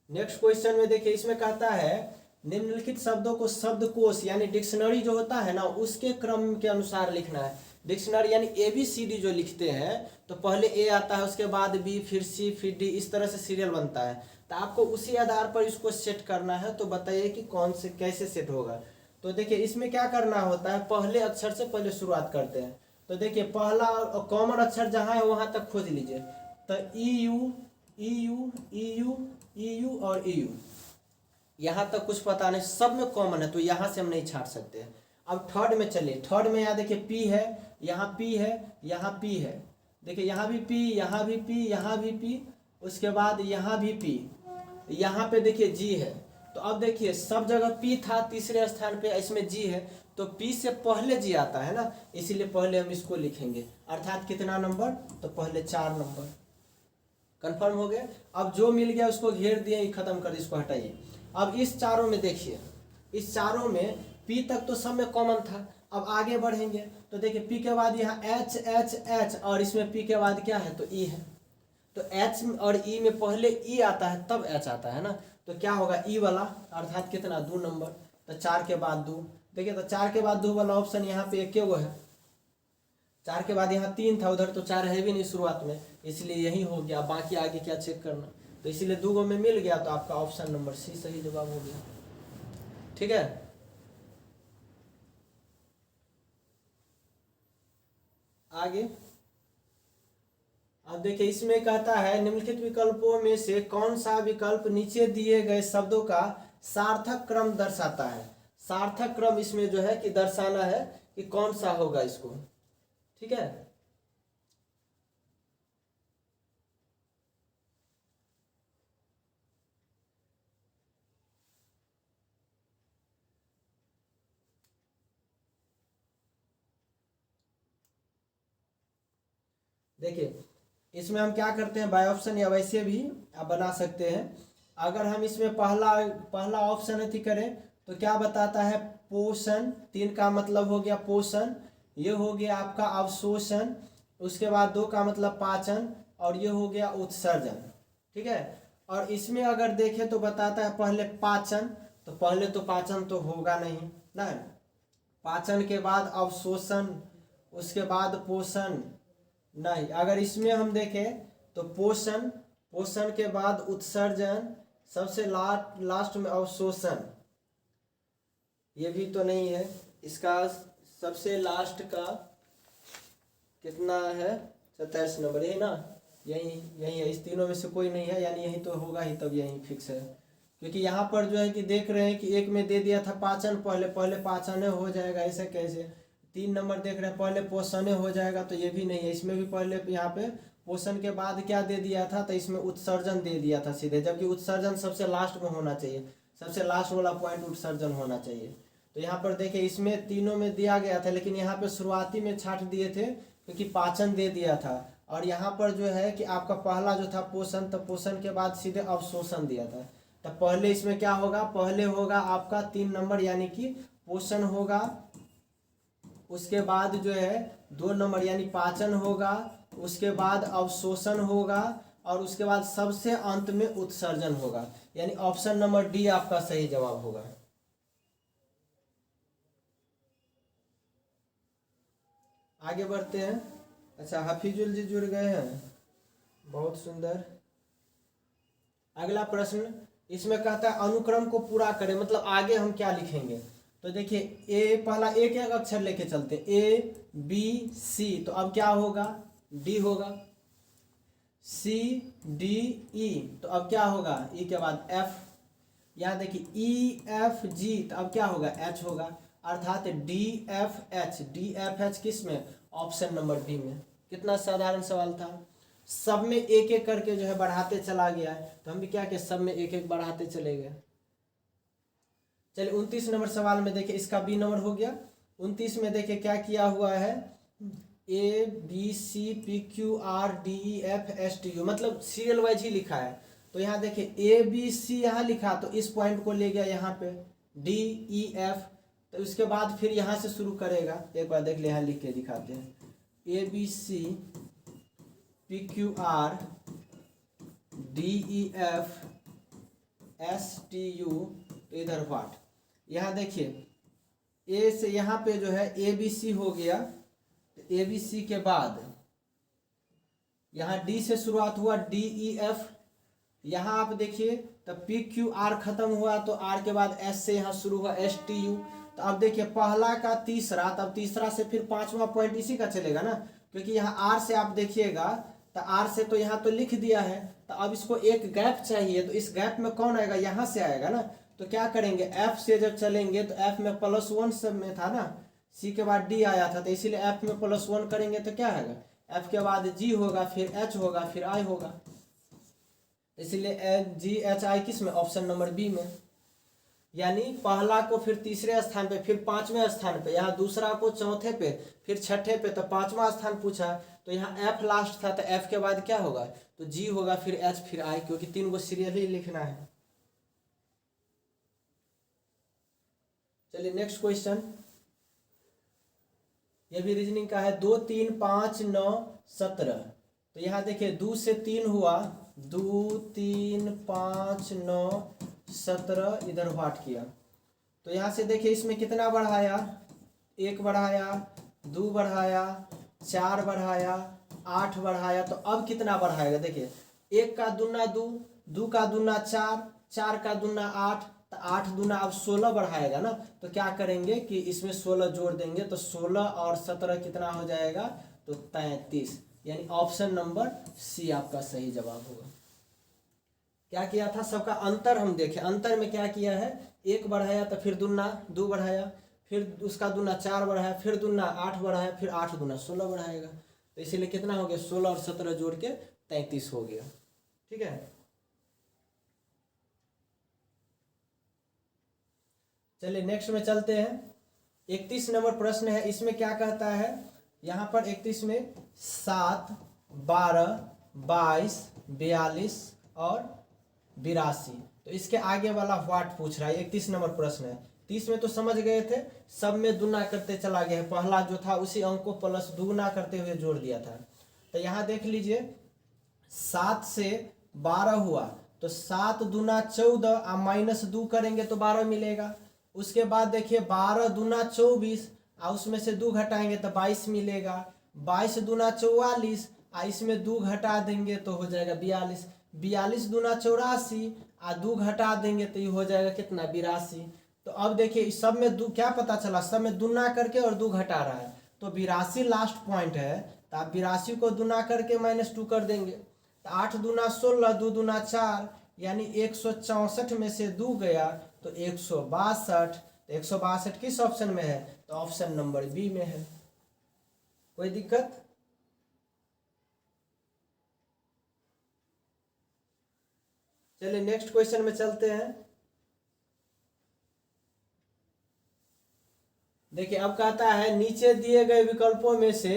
नेक्स्ट क्वेश्चन में देखिए इसमें कहता है निम्नलिखित शब्दों को शब्दकोश यानी डिक्शनरी जो होता है ना उसके क्रम के अनुसार लिखना है। डिक्शनरी यानी ABCD जो लिखते हैं तो पहले A आता है, उसके बाद B, फिर C, फिर D, इस तरह से सीरियल बनता है। तो आपको उसी आधार पर इसको सेट करना है, तो बताइए कि कौन से कैसे सेट होगा। तो देखिए इसमें क्या करना होता है, पहले अक्षर से पहले शुरुआत करते हैं। तो देखिए पहला कॉमन अक्षर जहाँ है वहाँ तक खोज लीजिए। तो EU, EU, EU, EU और EU, यहाँ तक कुछ पता नहीं, सब में कॉमन है, तो यहाँ से हम नहीं छाट सकते हैं। अब थर्ड में चलिए, थर्ड में यहाँ देखिए P है, यहाँ P है, यहाँ P है, देखिए यहाँ भी P, यहाँ भी P, यहाँ भी P, उसके बाद यहाँ भी P, यहाँ पे देखिए G है, तो अब देखिए सब जगह पी था, तीसरे स्थान पे इसमें जी है, तो पी से पहले जी आता है ना, इसीलिए पहले हम इसको लिखेंगे। अर्थात कितना नंबर, तो पहले 4 नंबर। कंफर्म हो गया। अब जो मिल गया उसको घेर दिए, खत्म कर, इसको हटाइए। अब इस चारों में देखिए, इस चारों में पी तक तो सब में कॉमन था। अब आगे बढ़ेंगे तो देखिए पी के बाद यहाँ एच एच एच, और इसमें पी के बाद क्या है, तो ई है। तो एच और ई में पहले ई आता है तब एच आता है ना, तो क्या होगा, ई वाला, अर्थात कितना, 2 नंबर। तो 4 के बाद 2, देखिए तो 4 के बाद 2 वाला ऑप्शन यहाँ पे एक गो है। 4 के बाद यहाँ 3 था, उधर तो 4 है भी नहीं शुरुआत में, इसलिए यही हो गया। बाकी आगे क्या चेक करना, तो इसीलिए 2 गो में मिल गया, तो आपका ऑप्शन नंबर सी सही जवाब हो गया। ठीक है, आगे। अब देखिए इसमें कहता है निम्नलिखित विकल्पों में से कौन सा विकल्प नीचे दिए गए शब्दों का सार्थक क्रम दर्शाता है। सार्थक क्रम इसमें जो है कि दर्शाना है कि कौन सा होगा इसको। ठीक है, देखिए इसमें हम क्या करते हैं, बाय ऑप्शन या वैसे भी आप बना सकते हैं। अगर हम इसमें पहला ऑप्शन अथी करें तो क्या बताता है, पोषण, 3 का मतलब हो गया पोषण, ये हो गया आपका अवशोषण, उसके बाद 2 का मतलब पाचन, और ये हो गया उत्सर्जन। ठीक है, और इसमें अगर देखें तो बताता है पहले पाचन, तो पहले तो पाचन तो होगा नहीं ना, पाचन के बाद अवशोषण, उसके बाद पोषण नहीं। अगर इसमें हम देखें तो पोषण, पोषण के बाद उत्सर्जन, सबसे लास्ट में अवशोषण, ये भी तो नहीं है। इसका सबसे लास्ट का कितना है, 27 नंबर, यही ना, यही है। इस तीनों में से कोई नहीं है, यानी यही तो होगा ही, तब यही फिक्स है। क्योंकि यहाँ पर जो है कि देख रहे हैं कि एक में दे दिया था पाचन, पहले पाचन हो जाएगा, ऐसे कैसे। 3 नंबर देख रहे हैं पहले पोषण हो जाएगा, तो ये भी नहीं है। इसमें भी पहले यहाँ पे पोषण के बाद क्या दे दिया था, तो इसमें उत्सर्जन दे दिया था सीधे, जबकि उत्सर्जन सबसे लास्ट में होना चाहिए, सबसे लास्ट वाला पॉइंट उत्सर्जन होना चाहिए। तो यहाँ पर देखिए इसमें तीनों में दिया गया था, लेकिन यहाँ पे शुरुआती में छाट दिए थे क्योंकि पाचन दे दिया था। और यहाँ पर जो है कि आपका पहला जो था पोषण, तो पोषण के बाद सीधे अवशोषण दिया था। तो पहले इसमें क्या होगा, पहले होगा आपका 3 नंबर, यानी कि पोषण होगा, उसके बाद जो है 2 नंबर यानी पाचन होगा, उसके बाद अवशोषण होगा, और उसके बाद सबसे अंत में उत्सर्जन होगा, यानी ऑप्शन नंबर डी आपका सही जवाब होगा। आगे बढ़ते हैं। अच्छा, हफीजुल जी जुड़ गए हैं, बहुत सुंदर। अगला प्रश्न इसमें कहता है अनुक्रम को पूरा करें, मतलब आगे हम क्या लिखेंगे। तो देखिए ए, पहला एक एक अक्षर लेके चलते, ए बी सी, तो अब क्या होगा, डी होगा, सी डी ई, तो अब क्या होगा, ई के बाद एफ, यहाँ देखिए ई एफ जी, तो अब क्या होगा, एच होगा, अर्थात D F H. D F H किस में, ऑप्शन नंबर बी में। कितना साधारण सवाल था, सब में एक एक करके जो है बढ़ाते चला गया है, तो हम भी क्या किया, सब में एक एक बढ़ाते चले गए। चलिए 29 नंबर सवाल में देखिए, इसका बी नंबर हो गया। 29 में देखिए क्या किया हुआ है, A B C P Q R D E F S T U, मतलब सीरियल वाइज ही लिखा है। तो यहाँ देखिए ए बी सी यहाँ लिखा, तो इस पॉइंट को ले गया यहाँ पे डी ई एफ, तो उसके बाद फिर यहाँ से शुरू करेगा। एक बार देख ले, यहाँ लिख के दिखाते हैं, A B C P Q R D E F S T U, तो इधर व्हाट, यहाँ देखिए ए से यहाँ पे जो है ए बी सी हो गया, तो ए बी सी के बाद यहाँ डी से शुरुआत हुआ, डी ई एफ, यहाँ आप देखिए तब पी क्यू आर खत्म हुआ, तो आर के बाद एस से यहाँ शुरू हुआ, एस टी यू। तो अब देखिए पहला का तीसरा, तब तीसरा से फिर 5वां पॉइंट इसी का चलेगा ना, क्योंकि यहाँ आर से आप देखिएगा, तो आर से तो यहाँ तो लिख दिया है, तो अब इसको एक गैप चाहिए, तो इस गैप में कौन आएगा, यहाँ से आएगा ना। तो क्या करेंगे, एफ से जब चलेंगे तो एफ में +1 सब में था ना, सी के बाद डी आया था, तो इसीलिए एफ में +1 करेंगे तो क्या आएगा, एफ के बाद जी होगा, फिर एच होगा, फिर आई होगा, इसीलिए जी एच आई किस में, ऑप्शन नंबर बी में। यानी पहला को फिर तीसरे स्थान पे, फिर पांचवें स्थान पे, यहाँ दूसरा को चौथे पे, फिर छठे पे, तो पांचवा स्थान पूछा। तो यहाँ एफ लास्ट था, तो एफ के बाद क्या होगा, तो जी होगा, फिर एच, फिर आई, क्योंकि 3 को सीरियली लिखना है। चलिए नेक्स्ट क्वेश्चन, ये भी रीजनिंग का है। 2 3 5 9 17। तो यहाँ देखिए 2 से 3 हुआ, 2 3 5 9 17, इधर व्हाट किया। तो यहाँ से देखिए इसमें कितना बढ़ाया, 1 बढ़ाया, 2 बढ़ाया, 4 बढ़ाया, 8 बढ़ाया। तो अब कितना बढ़ाएगा, देखिए 1 का दूना 2, 2 का दूना 4, 4 का दूना 8, तो 8 दूना अब 16 बढ़ाएगा ना। तो क्या करेंगे कि इसमें 16 जोड़ देंगे, तो 16 और 17 कितना हो जाएगा, तो 33। यानी ऑप्शन नंबर सी आपका सही जवाब होगा। क्या किया था, सबका अंतर हम देखें, अंतर में क्या किया है, 1 बढ़ाया तो फिर दूना 2 बढ़ाया, फिर उसका दूना 4 बढ़ाया, फिर दूना 8 बढ़ाया, फिर 8 दूना 16 बढ़ाएगा। तो इसीलिए कितना हो गया, 16 और 17 जोड़ के 33 हो गया। ठीक है, चलिए नेक्स्ट में चलते हैं। 31 नंबर प्रश्न है, इसमें क्या कहता है, यहाँ पर 31 में 7 12 22 42 और 82। तो इसके आगे वाला व्हाट पूछ रहा है, 31 नंबर प्रश्न है। 30 में तो समझ गए थे, सब में दुना करते चला गया है, पहला जो था उसी अंक को प्लस दुगुना करते हुए जोड़ दिया था। तो यहाँ देख लीजिए 7 से 12 हुआ, तो 7 दूना 14 और माइनस 2 करेंगे तो 12 मिलेगा। उसके बाद देखिए 12 दूना 24 और उसमें से 2 घटाएंगे तो 22 मिलेगा। 22 दूना 44 और इसमें 2 घटा देंगे तो हो जाएगा 42। 42 दूना 84 और 2 घटा देंगे तो ये हो जाएगा कितना, 82। तो अब देखिए इस सब में क्या पता चला, सब में दुना करके और 2 घटा रहा है, तो 82 लास्ट पॉइंट है। तो आप 82 को दुना करके -2 कर देंगे, तो 8 दूना 16, 2 दूना 4, यानी 164 में से 2 गया तो 162। 162 किस ऑप्शन में है, तो ऑप्शन नंबर बी में है। कोई दिक्कत? चलिए नेक्स्ट क्वेश्चन में चलते हैं। देखिए अब कहता है नीचे दिए गए विकल्पों में से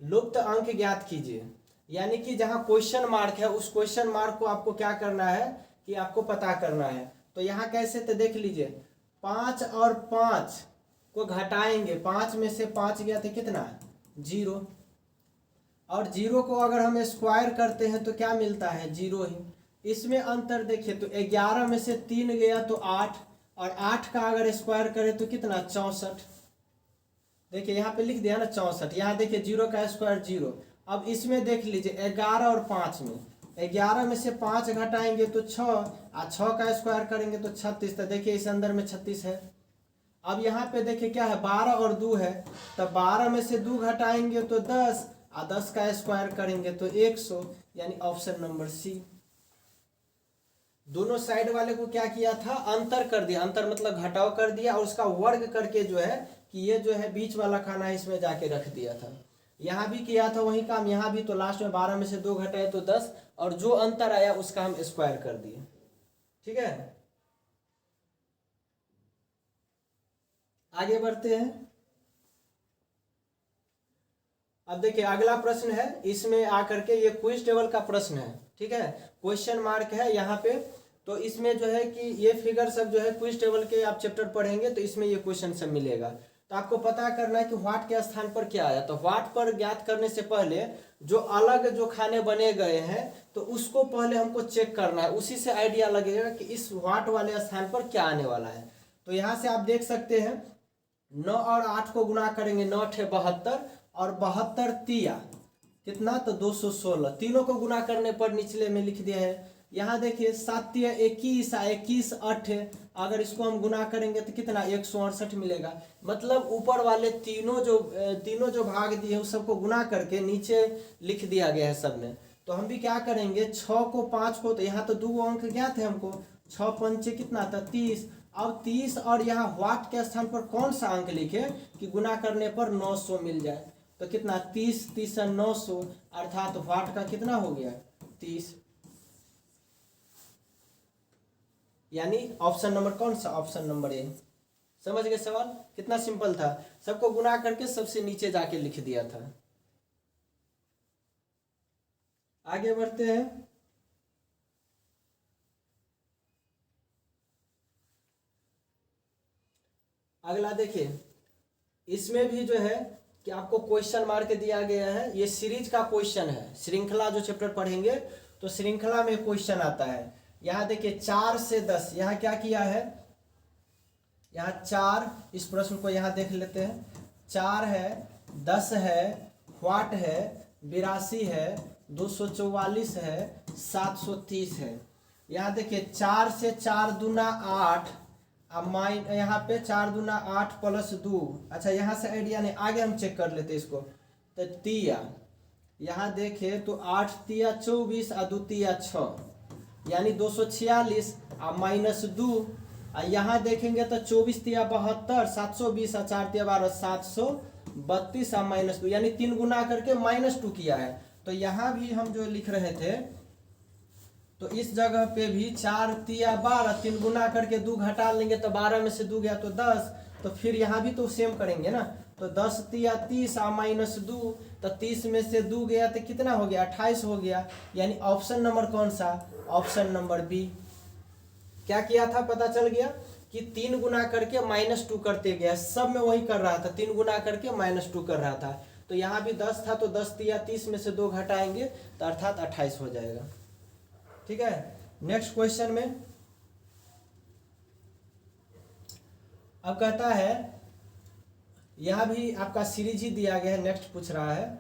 लुप्त अंक ज्ञात कीजिए। यानी कि जहां क्वेश्चन मार्क है उस क्वेश्चन मार्क को आपको क्या करना है कि आपको पता करना है। तो यहाँ कैसे, तो देख लीजिए 5 और 5 को घटाएंगे, 5 में से 5 गया तो कितना, 0, और 0 को अगर हम स्क्वायर करते हैं तो क्या मिलता है, 0 ही। इसमें अंतर देखिए, तो 11 में से 3 गया तो 8, और 8 का अगर स्क्वायर करें तो कितना, 64। देखिए यहाँ पे लिख दिया ना 64। यहाँ देखिए 0 का स्क्वायर 0। अब इसमें देख लीजिए 11 और 5 में, 11 में से 5 घटाएंगे तो 6, और 6 का स्क्वायर करेंगे तो 36। तो देखिए इस अंदर में 36 है। अब यहाँ पे देखिए क्या है, 12 और 2 है, तो 12 में से 2 घटाएंगे तो 10, और 10 का स्क्वायर करेंगे तो 100, यानी ऑप्शन नंबर सी। दोनों साइड वाले को क्या किया था, अंतर कर दिया, अंतर मतलब घटाव कर दिया, और उसका वर्ग करके जो है कि ये जो है बीच वाला खाना है इसमें जाके रख दिया था। यहाँ भी किया था वही काम, यहाँ भी। तो लास्ट में 12 में से 2 घटाए तो 10, और जो अंतर आया उसका हम स्क्वायर कर दिए। ठीक है, आगे बढ़ते हैं। अब देखिए अगला प्रश्न है, इसमें आकर के ये क्विज टेबल का प्रश्न है। ठीक है, क्वेश्चन मार्क है यहाँ पे। तो इसमें जो है कि ये फिगर सब जो है क्विज टेबल के आप चैप्टर पढ़ेंगे तो इसमें ये क्वेश्चन सब मिलेगा। तो आपको पता करना है कि व्हाट के स्थान पर क्या आया। तो व्हाट पर ज्ञात करने से पहले जो अलग जो खाने बने गए हैं तो उसको पहले हमको चेक करना है, उसी से आइडिया लगेगा कि इस व्हाट वाले स्थान पर क्या आने वाला है। तो यहाँ से आप देख सकते हैं 9 और 8 को गुना करेंगे, 9 × 72, और 72 तिया कितना, तो 216। तीनों को गुना करने पर निचले में लिख दिया है। यहाँ देखिए 7 तिया 21, 21 8, अगर इसको हम गुना करेंगे तो कितना, 168 मिलेगा। मतलब ऊपर वाले तीनों जो भाग दिए उस सबको गुना करके नीचे लिख दिया गया है सब में। तो हम भी क्या करेंगे, 6 को 5 को, तो यहाँ तो 2 अंक ज्ञात है हमको, 6 पंचे कितना था, 30। अब 30 और यहाँ व्हाट के स्थान पर कौन सा अंक लिखे कि गुना करने पर 900 मिल जाए। तो कितना, 30 30 900, अर्थात व्हाट का कितना हो गया, 30। यानी ऑप्शन नंबर कौन सा, ऑप्शन नंबर ए। समझ गए सवाल, कितना सिंपल था, सबको गुना करके सबसे नीचे जाके लिख दिया था। आगे बढ़ते हैं। अगला देखिए, इसमें भी जो है कि आपको क्वेश्चन मार्क दिया गया है, ये सीरीज का क्वेश्चन है, श्रृंखला जो चैप्टर पढ़ेंगे तो श्रृंखला में क्वेश्चन आता है। यहाँ देखिए 4 से 10, यहाँ क्या किया है, यहाँ 4, इस प्रश्न को यहाँ देख लेते हैं, 4 है, 10 है, व्हाट है, 82 है, 244 है, 730 है। यहाँ देखिए 4 से 4 दूना 8, अब यहाँ पे 4 दूना 8 प्लस 2, अच्छा यहाँ से आइडिया नहीं, आगे हम चेक कर लेते इसको। तो तिया, यहाँ देखे तो 8 तिया 24 और 2 तिया 6, यानी 246 और माइनस 2, और यहाँ देखेंगे तो 24 तिया 72, 720 और 4 तिया 12, 732 और माइनस 2, यानी 3 गुना करके -2 किया है। तो यहाँ भी हम जो लिख रहे थे तो इस जगह पे भी 4 तिया 12, 3 गुना करके 2 घटा लेंगे तो 12 में से 2 गया तो 10, तो फिर यहाँ भी तो सेम करेंगे ना, तो 10 तिया 30 और माइनस 2, तो 30 में से 2 गया तो कितना हो गया, 28 हो गया। यानी ऑप्शन नंबर कौन सा, ऑप्शन नंबर बी। क्या किया था पता चल गया कि 3 गुना करके -2 करते गया, सब में वही कर रहा था, 3 गुना करके -2 कर रहा था। तो यहाँ भी 10 था तो 10 तिया 30 में से 2 घटाएंगे तो अर्थात 28 हो जाएगा। ठीक है, नेक्स्ट क्वेश्चन में अब कहता है, यह भी आपका सीरीज ही दिया गया है, नेक्स्ट पूछ रहा है।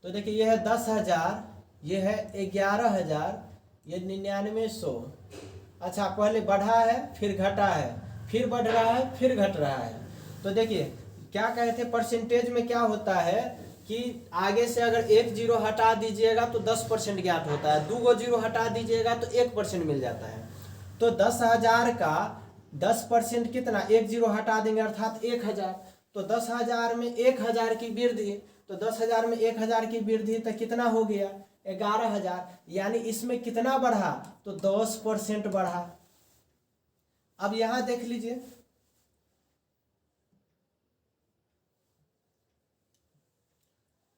तो देखिए ये है 10,000, ये है 11,000, ये 9900। अच्छा पहले बढ़ा है फिर घटा है, फिर बढ़ रहा है फिर घट रहा है। तो देखिए क्या कहे थे, परसेंटेज में क्या होता है कि आगे से अगर 1 जीरो हटा दीजिएगा तो 10% ज्ञात होता है, 2 जीरो हटा दीजिएगा तो 1% मिल जाता है। तो 10,000 का 10% कितना, 1 जीरो हटा देंगे अर्थात 1,000, तो 10,000 में 1,000 की वृद्धि, तो 10,000 में 1,000 की वृद्धि तो कितना हो गया, 11,000, यानी इसमें कितना बढ़ा, तो 10% बढ़ा। अब यहां देख लीजिए,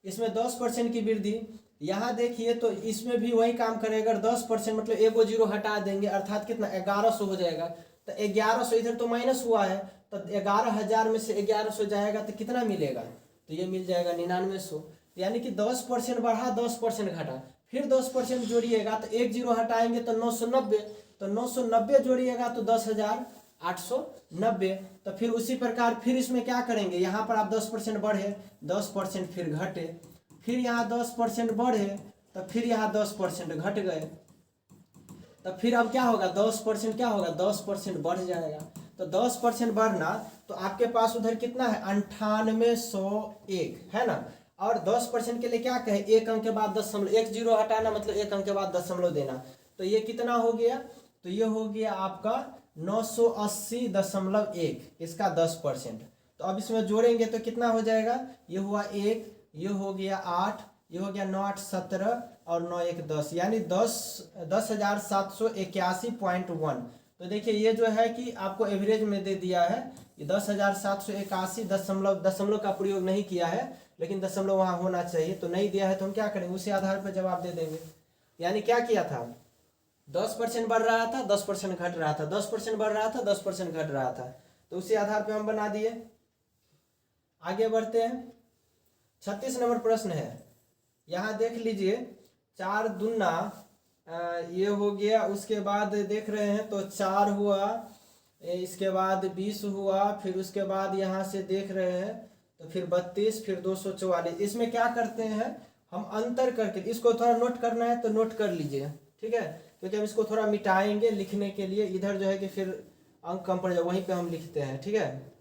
इसमें 10% की वृद्धि, यहाँ देखिए तो इसमें भी वही काम करेगा, 10% मतलब 1 जीरो हटा देंगे अर्थात कितना, 1100 हो जाएगा। तो 1100 इधर तो माइनस हुआ है, तो 11,000 में से 1100 जाएगा तो कितना मिलेगा, तो ये मिल जाएगा 9900। यानी कि 10% बढ़ा 10% घटा, फिर 10% जोड़िएगा तो 1 जीरो हटाएंगे तो 990, तो 990 जोड़िएगा तो 10,890। तो फिर उसी प्रकार फिर इसमें क्या करेंगे, यहाँ पर आप 10% बढ़े, 10% फिर घटे, फिर यहाँ 10% बढ़े तो फिर यहाँ 10% घट गए, तो फिर अब क्या होगा, 10% क्या होगा, 10% बढ़ जाएगा। तो 10% बढ़ना, तो आपके पास उधर कितना है, 9801 है ना। और 10% के लिए क्या कहे, 1 अंक के बाद 1 जीरो हटाना मतलब 1 अंक के बाद दशमलव देना। तो ये कितना हो गया, तो ये हो गया आपका 980.1, इसका 10%। तो अब इसमें जोड़ेंगे तो कितना हो जाएगा, ये हुआ 1, ये हो गया 8, ये हो गया 9 8 17 और 9 1 10, यानी 10,781.1। तो देखिए ये जो है कि आपको एवरेज में दे दिया है, ये 10,781 दशमलव का प्रयोग नहीं किया है, लेकिन दशमलव वहाँ होना चाहिए, तो नहीं दिया है तो हम क्या करेंगे, उसी आधार पर जवाब दे देंगे। यानी क्या किया था, 10% बढ़ रहा था 10% घट रहा था, 10% बढ़ रहा था 10% घट रहा था, तो उसी आधार पर हम बना दिए। आगे बढ़ते हैं, 36 नंबर प्रश्न है, यहाँ देख लीजिए 4 दूना ये हो गया, उसके बाद देख रहे हैं तो 4 हुआ, इसके बाद 20 हुआ, फिर उसके बाद यहाँ से देख रहे हैं तो फिर 32, फिर 244। इसमें क्या करते हैं हम, अंतर करके, इसको थोड़ा नोट करना है तो नोट कर लीजिए, ठीक है, क्योंकि हम इसको थोड़ा मिटाएंगे लिखने के लिए, इधर जो है कि फिर अंक कम पड़ जाए, वहीं पे हम लिखते हैं, ठीक है,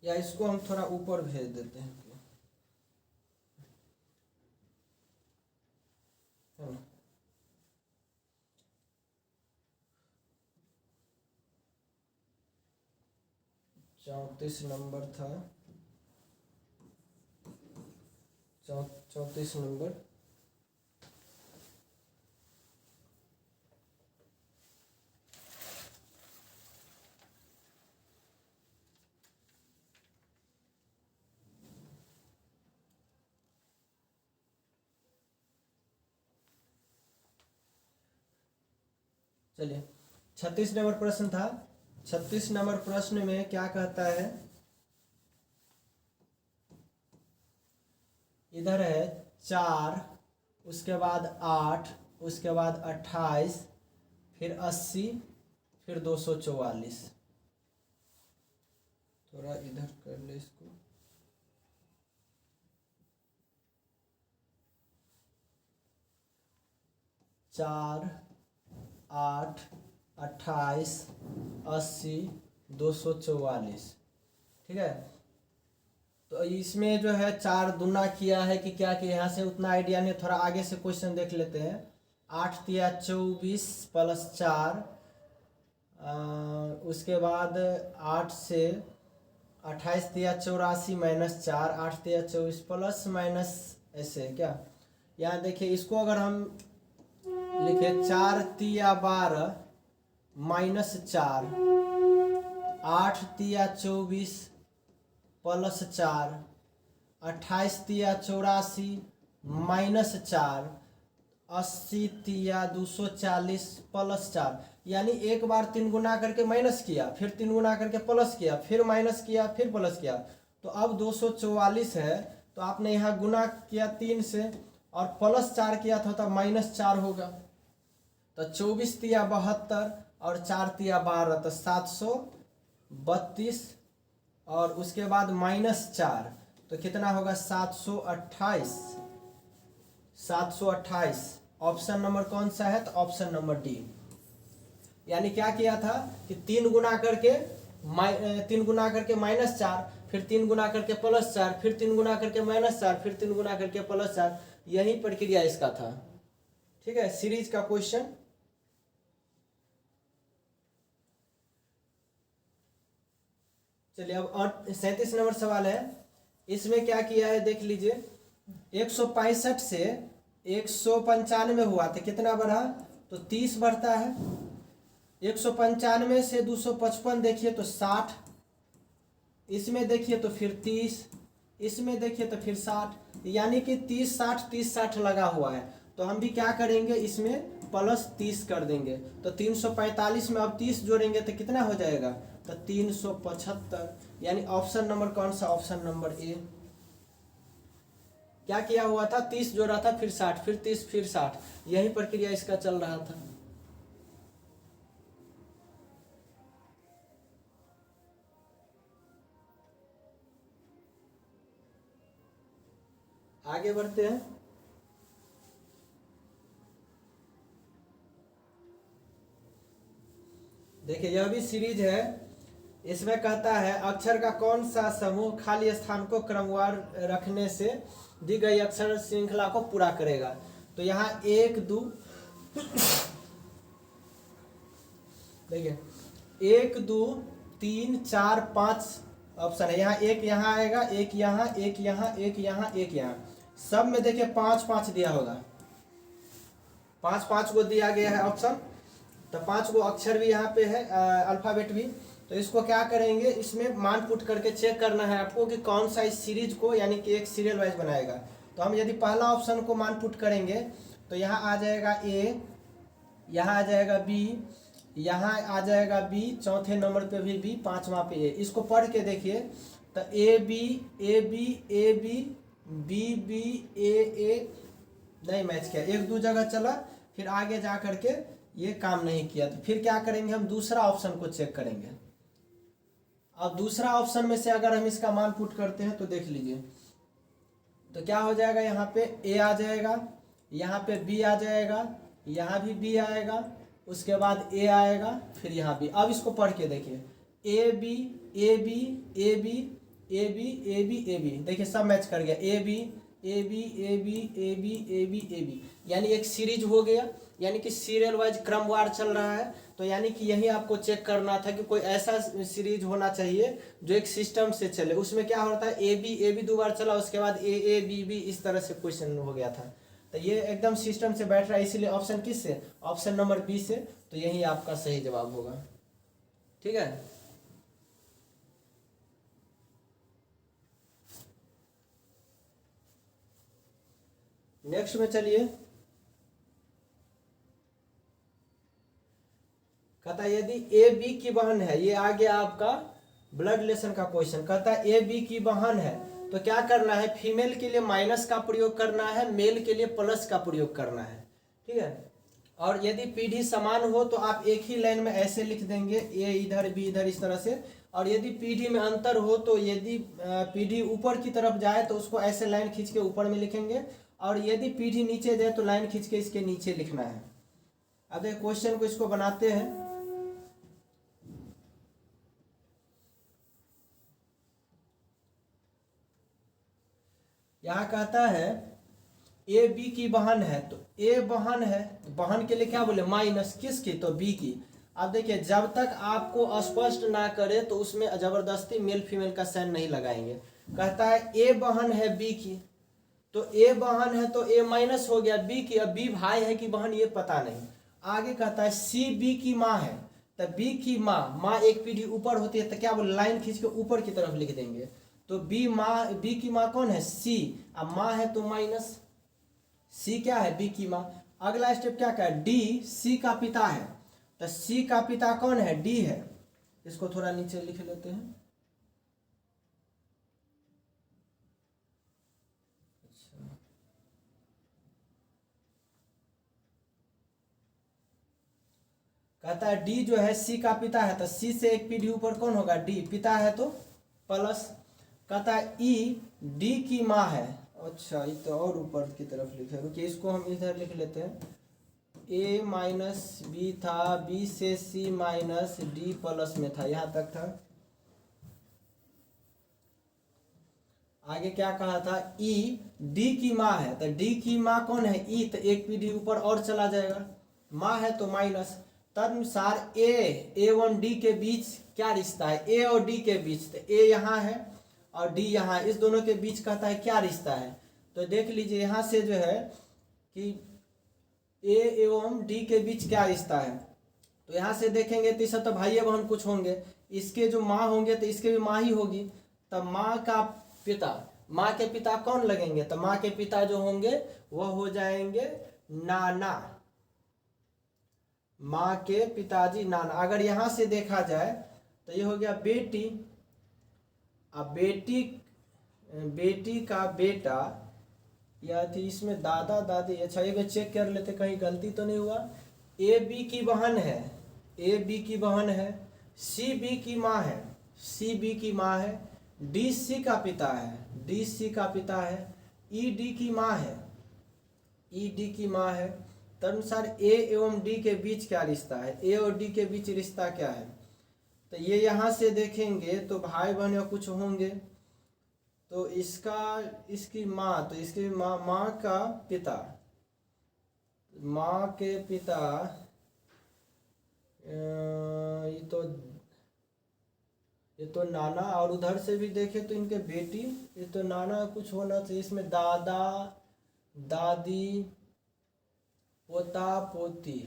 या इसको हम थोड़ा ऊपर भेज देते हैं, है ना। चौंतीस नंबर था, 34 नंबर, चलिए 36 नंबर प्रश्न था। 36 नंबर प्रश्न में क्या कहता है, इधर है 4, उसके बाद 8, उसके बाद 28, फिर 80, फिर 244। थोड़ा इधर कर ले इसको। 4, 8, 28, 80, 244। ठीक है, तो इसमें जो है 4 दूना किया है कि क्या किया, यहाँ से उतना आइडिया नहीं, थोड़ा आगे से क्वेश्चन देख लेते हैं। 8 तिया 24 प्लस 4, उसके बाद 8 से 28 तिया 84 माइनस 4, 8 तिया 24 प्लस माइनस, ऐसे क्या। यहाँ देखिए इसको अगर हम लिखे 4 तिया 12 माइनस 4, 8 तिया 24 प्लस 4, 28 तिया 84 माइनस 4, 80 तिया 240 प्लस 4। यानी एक बार 3 गुना करके माइनस किया, फिर 3 गुना करके प्लस किया, फिर माइनस किया, फिर प्लस किया। तो अब 244 है, तो आपने यहाँ गुना किया 3 से और प्लस 4 किया था तो माइनस 4 होगा। तो 24 तिया 72 और 4 तिया 12, तो 732, और उसके बाद माइनस 4, तो कितना होगा 728। 728 ऑप्शन नंबर कौन सा है, तो ऑप्शन नंबर डी। यानी क्या किया था कि 3 गुना करके 3 गुना करके माइनस 4, फिर 3 गुना करके प्लस 4, फिर 3 गुना करके माइनस 4, फिर 3 गुना करके प्लस 4, यही प्रक्रिया इसका था। ठीक है, सीरीज का क्वेश्चन। चलिए अब और 37 नंबर सवाल है। इसमें क्या किया है देख लीजिए, 165 से 195 हुआ तो कितना बढ़ा, तो 30 बढ़ता है। 195 से 255 देखिए तो 60, इसमें देखिए तो फिर 30, इसमें देखिए तो फिर 60, यानी कि 30 60 30 60 लगा हुआ है। तो हम भी क्या करेंगे, इसमें प्लस 30 कर देंगे। तो 345 में अब 30 जोड़ेंगे तो कितना हो जाएगा, तो 375। यानी ऑप्शन नंबर कौन सा, ऑप्शन नंबर ए। क्या किया हुआ था, 30 जोड़ा था, फिर 60, फिर 30, फिर 60, यही प्रक्रिया इसका चल रहा था। आगे बढ़ते हैं। देखिए यह भी सीरीज है। इसमें कहता है अक्षर का कौन सा समूह खाली स्थान को क्रमवार रखने से दी गई अक्षर श्रृंखला को पूरा करेगा। तो यहाँ 1 2 देखिए 1 2 3 4 5 ऑप्शन है। यहाँ एक यहाँ आएगा, एक यहाँ, एक यहाँ, एक यहाँ, एक यहाँ, सब में देखिए 5 5 दिया होगा। 5 5 को दिया गया है ऑप्शन, तो 5 को अक्षर भी यहाँ पे है, अल्फाबेट भी। तो इसको क्या करेंगे, इसमें मान पुट करके चेक करना है आपको कि कौन सा इस सीरीज को यानी कि एक सीरियल वाइज बनाएगा। तो हम यदि पहला ऑप्शन को मान पुट करेंगे तो यहाँ आ जाएगा ए, यहाँ आ जाएगा बी, यहाँ आ जाएगा बी, चौथे नंबर पे भी बी, पांचवा पे ए। इसको पढ़ के देखिए तो A B A B A B B B A नहीं मैच किया, 1 2 जगह चला, फिर आगे जा करके ये काम नहीं किया। तो फिर क्या करेंगे, हम दूसरा ऑप्शन को चेक करेंगे। अब दूसरा ऑप्शन में से अगर हम इसका मान पुट करते हैं तो देख लीजिए, तो क्या हो जाएगा, यहाँ पे ए आ जाएगा, यहाँ पे बी आ जाएगा, यहाँ भी बी आएगा, उसके बाद ए आएगा, फिर यहाँ बी। अब इसको पढ़ के देखिए, A B A B A B A B A B A B, देखिए सब मैच कर गया, A B A B A B A B A B A B, यानी एक सीरीज हो गया, यानी कि सीरियल वाइज क्रमवार चल रहा है। तो यानी कि यही आपको चेक करना था कि कोई ऐसा सीरीज होना चाहिए जो एक सिस्टम से चले। उसमें क्या होता है, ए बी 2 बार चला, उसके बाद ए बी बी, इस तरह से क्वेश्चन हो गया था। तो ये एकदम सिस्टम से बैठ रहा है, इसीलिए ऑप्शन किस से, ऑप्शन नंबर बी से। तो यही आपका सही जवाब होगा। ठीक है, नेक्स्ट में चलिए। ए बी की बहन है, ये आ गया आपका ब्लड रिलेशन का क्वेश्चन। कहता है ए बी की बहन है तो क्या करना है, फीमेल के लिए माइनस का प्रयोग करना है, मेल के लिए प्लस का प्रयोग करना है, ठीक है। और यदि पीढ़ी समान हो तो आप एक ही लाइन में ऐसे लिख देंगे, ए इधर बी इधर, इस तरह से। और यदि पीढ़ी में अंतर हो तो यदि पीढ़ी ऊपर की तरफ जाए तो उसको ऐसे लाइन खींच के ऊपर में लिखेंगे, और यदि पीढ़ी नीचे जाए तो लाइन खींच के इसके नीचे लिखना है। अब देखिए क्वेश्चन को इसको बनाते हैं। यहाँ कहता है ए बी की बहन है, तो ए बहन है, बहन के लिए क्या बोले, माइनस किसकी, तो बी की। अब देखिए जब तक आपको स्पष्ट ना करे तो उसमें जबरदस्ती मेल फीमेल का साइन नहीं लगाएंगे। कहता है ए बहन है बी की, तो ए बहन है तो ए माइनस हो गया बी की। अब बी भाई है कि बहन ये पता नहीं। आगे कहता है सी बी की माँ है, तो बी की माँ एक पीढ़ी ऊपर होती है तो क्या बोले, लाइन खींच के ऊपर की तरफ लिख देंगे। तो बी की माँ कौन है, सी। अब माँ है तो माइनस, सी क्या है, बी की माँ। अगला स्टेप क्या है, डी सी का पिता है, तो सी का पिता कौन है, डी है। इसको थोड़ा नीचे लिख लेते हैं। कहता है डी जो है सी का पिता है, तो सी से एक पीढ़ी ऊपर कौन होगा, डी, पिता है तो प्लस। कहता है ई डी की माँ है, अच्छा ये तो और ऊपर की तरफ लिखे, क्योंकि इसको हम इधर लिख लेते हैं। ए माइनस बी था, बी से सी माइनस डी प्लस में था, यहाँ तक था। आगे क्या कहा था, ई डी की माँ है, तो डी की माँ कौन है, ई, तो एक पीढ़ी ऊपर और चला जाएगा, माँ है तो माइनस। तदनुसार ए एवं डी के बीच क्या रिश्ता है, ए और डी के बीच, तो ए यहाँ है और डी यहाँ, इस दोनों के बीच कहता है क्या रिश्ता है। तो देख लीजिए यहाँ से जो है कि ए एवं डी के बीच क्या रिश्ता है। तो यहाँ से देखेंगे तो इससे तो भाई बहन कुछ होंगे, इसके जो माँ होंगे तो इसके भी माँ ही होगी। तब माँ का पिता, माँ के पिता कौन लगेंगे, तो माँ के पिता जो होंगे वह हो जाएंगे नाना, माँ के पिताजी नाना। अगर यहाँ से देखा जाए तो ये हो गया बेटी, अब बेटी का बेटा, या थी इसमें दादा दादी। अच्छा एक बार चेक कर लेते कहीं गलती तो नहीं हुआ। ए बी की बहन है, ए बी की बहन है, सी बी की माँ है, सी बी की माँ है, डी सी का पिता है, डी सी का पिता है, ई डी की माँ है, ई डी की माँ है। तदनुसार ए एवं डी के बीच क्या रिश्ता है, ए और डी के बीच रिश्ता क्या है, तो ये यहाँ से देखेंगे तो भाई बहन या कुछ होंगे। तो इसकी माँ, तो इसकी माँ का पिता, माँ के पिता, ये तो नाना, और उधर से भी देखे तो इनके बेटी, ये तो नाना कुछ होना चाहिए। इसमें दादा दादी पोता पोती,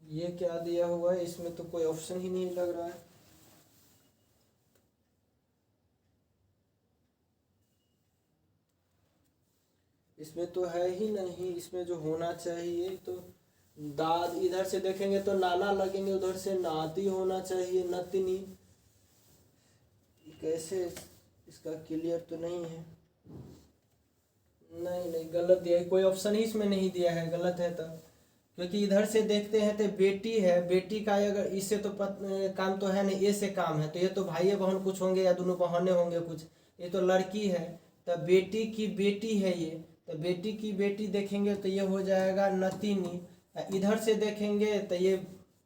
ये क्या दिया हुआ है, इसमें तो कोई ऑप्शन ही नहीं लग रहा है। इसमें तो है ही नहीं, इसमें जो होना चाहिए तो दाद, इधर से देखेंगे तो नाना लगेंगे, उधर से नाती होना चाहिए, नतनी। कैसे, इसका क्लियर तो नहीं है, नहीं गलत दिया है, कोई ऑप्शन ही इसमें नहीं दिया है, गलत है तब। क्योंकि इधर से देखते हैं तो बेटी है, बेटी का अगर इससे तो काम तो है नहीं, ए से काम है, तो ये तो भाई बहन कुछ होंगे या दोनों बहनें होंगे कुछ। ये तो लड़की है, तो बेटी की बेटी है ये, तो बेटी की बेटी देखेंगे तो ये हो जाएगा नतीनी। इधर से देखेंगे तो ये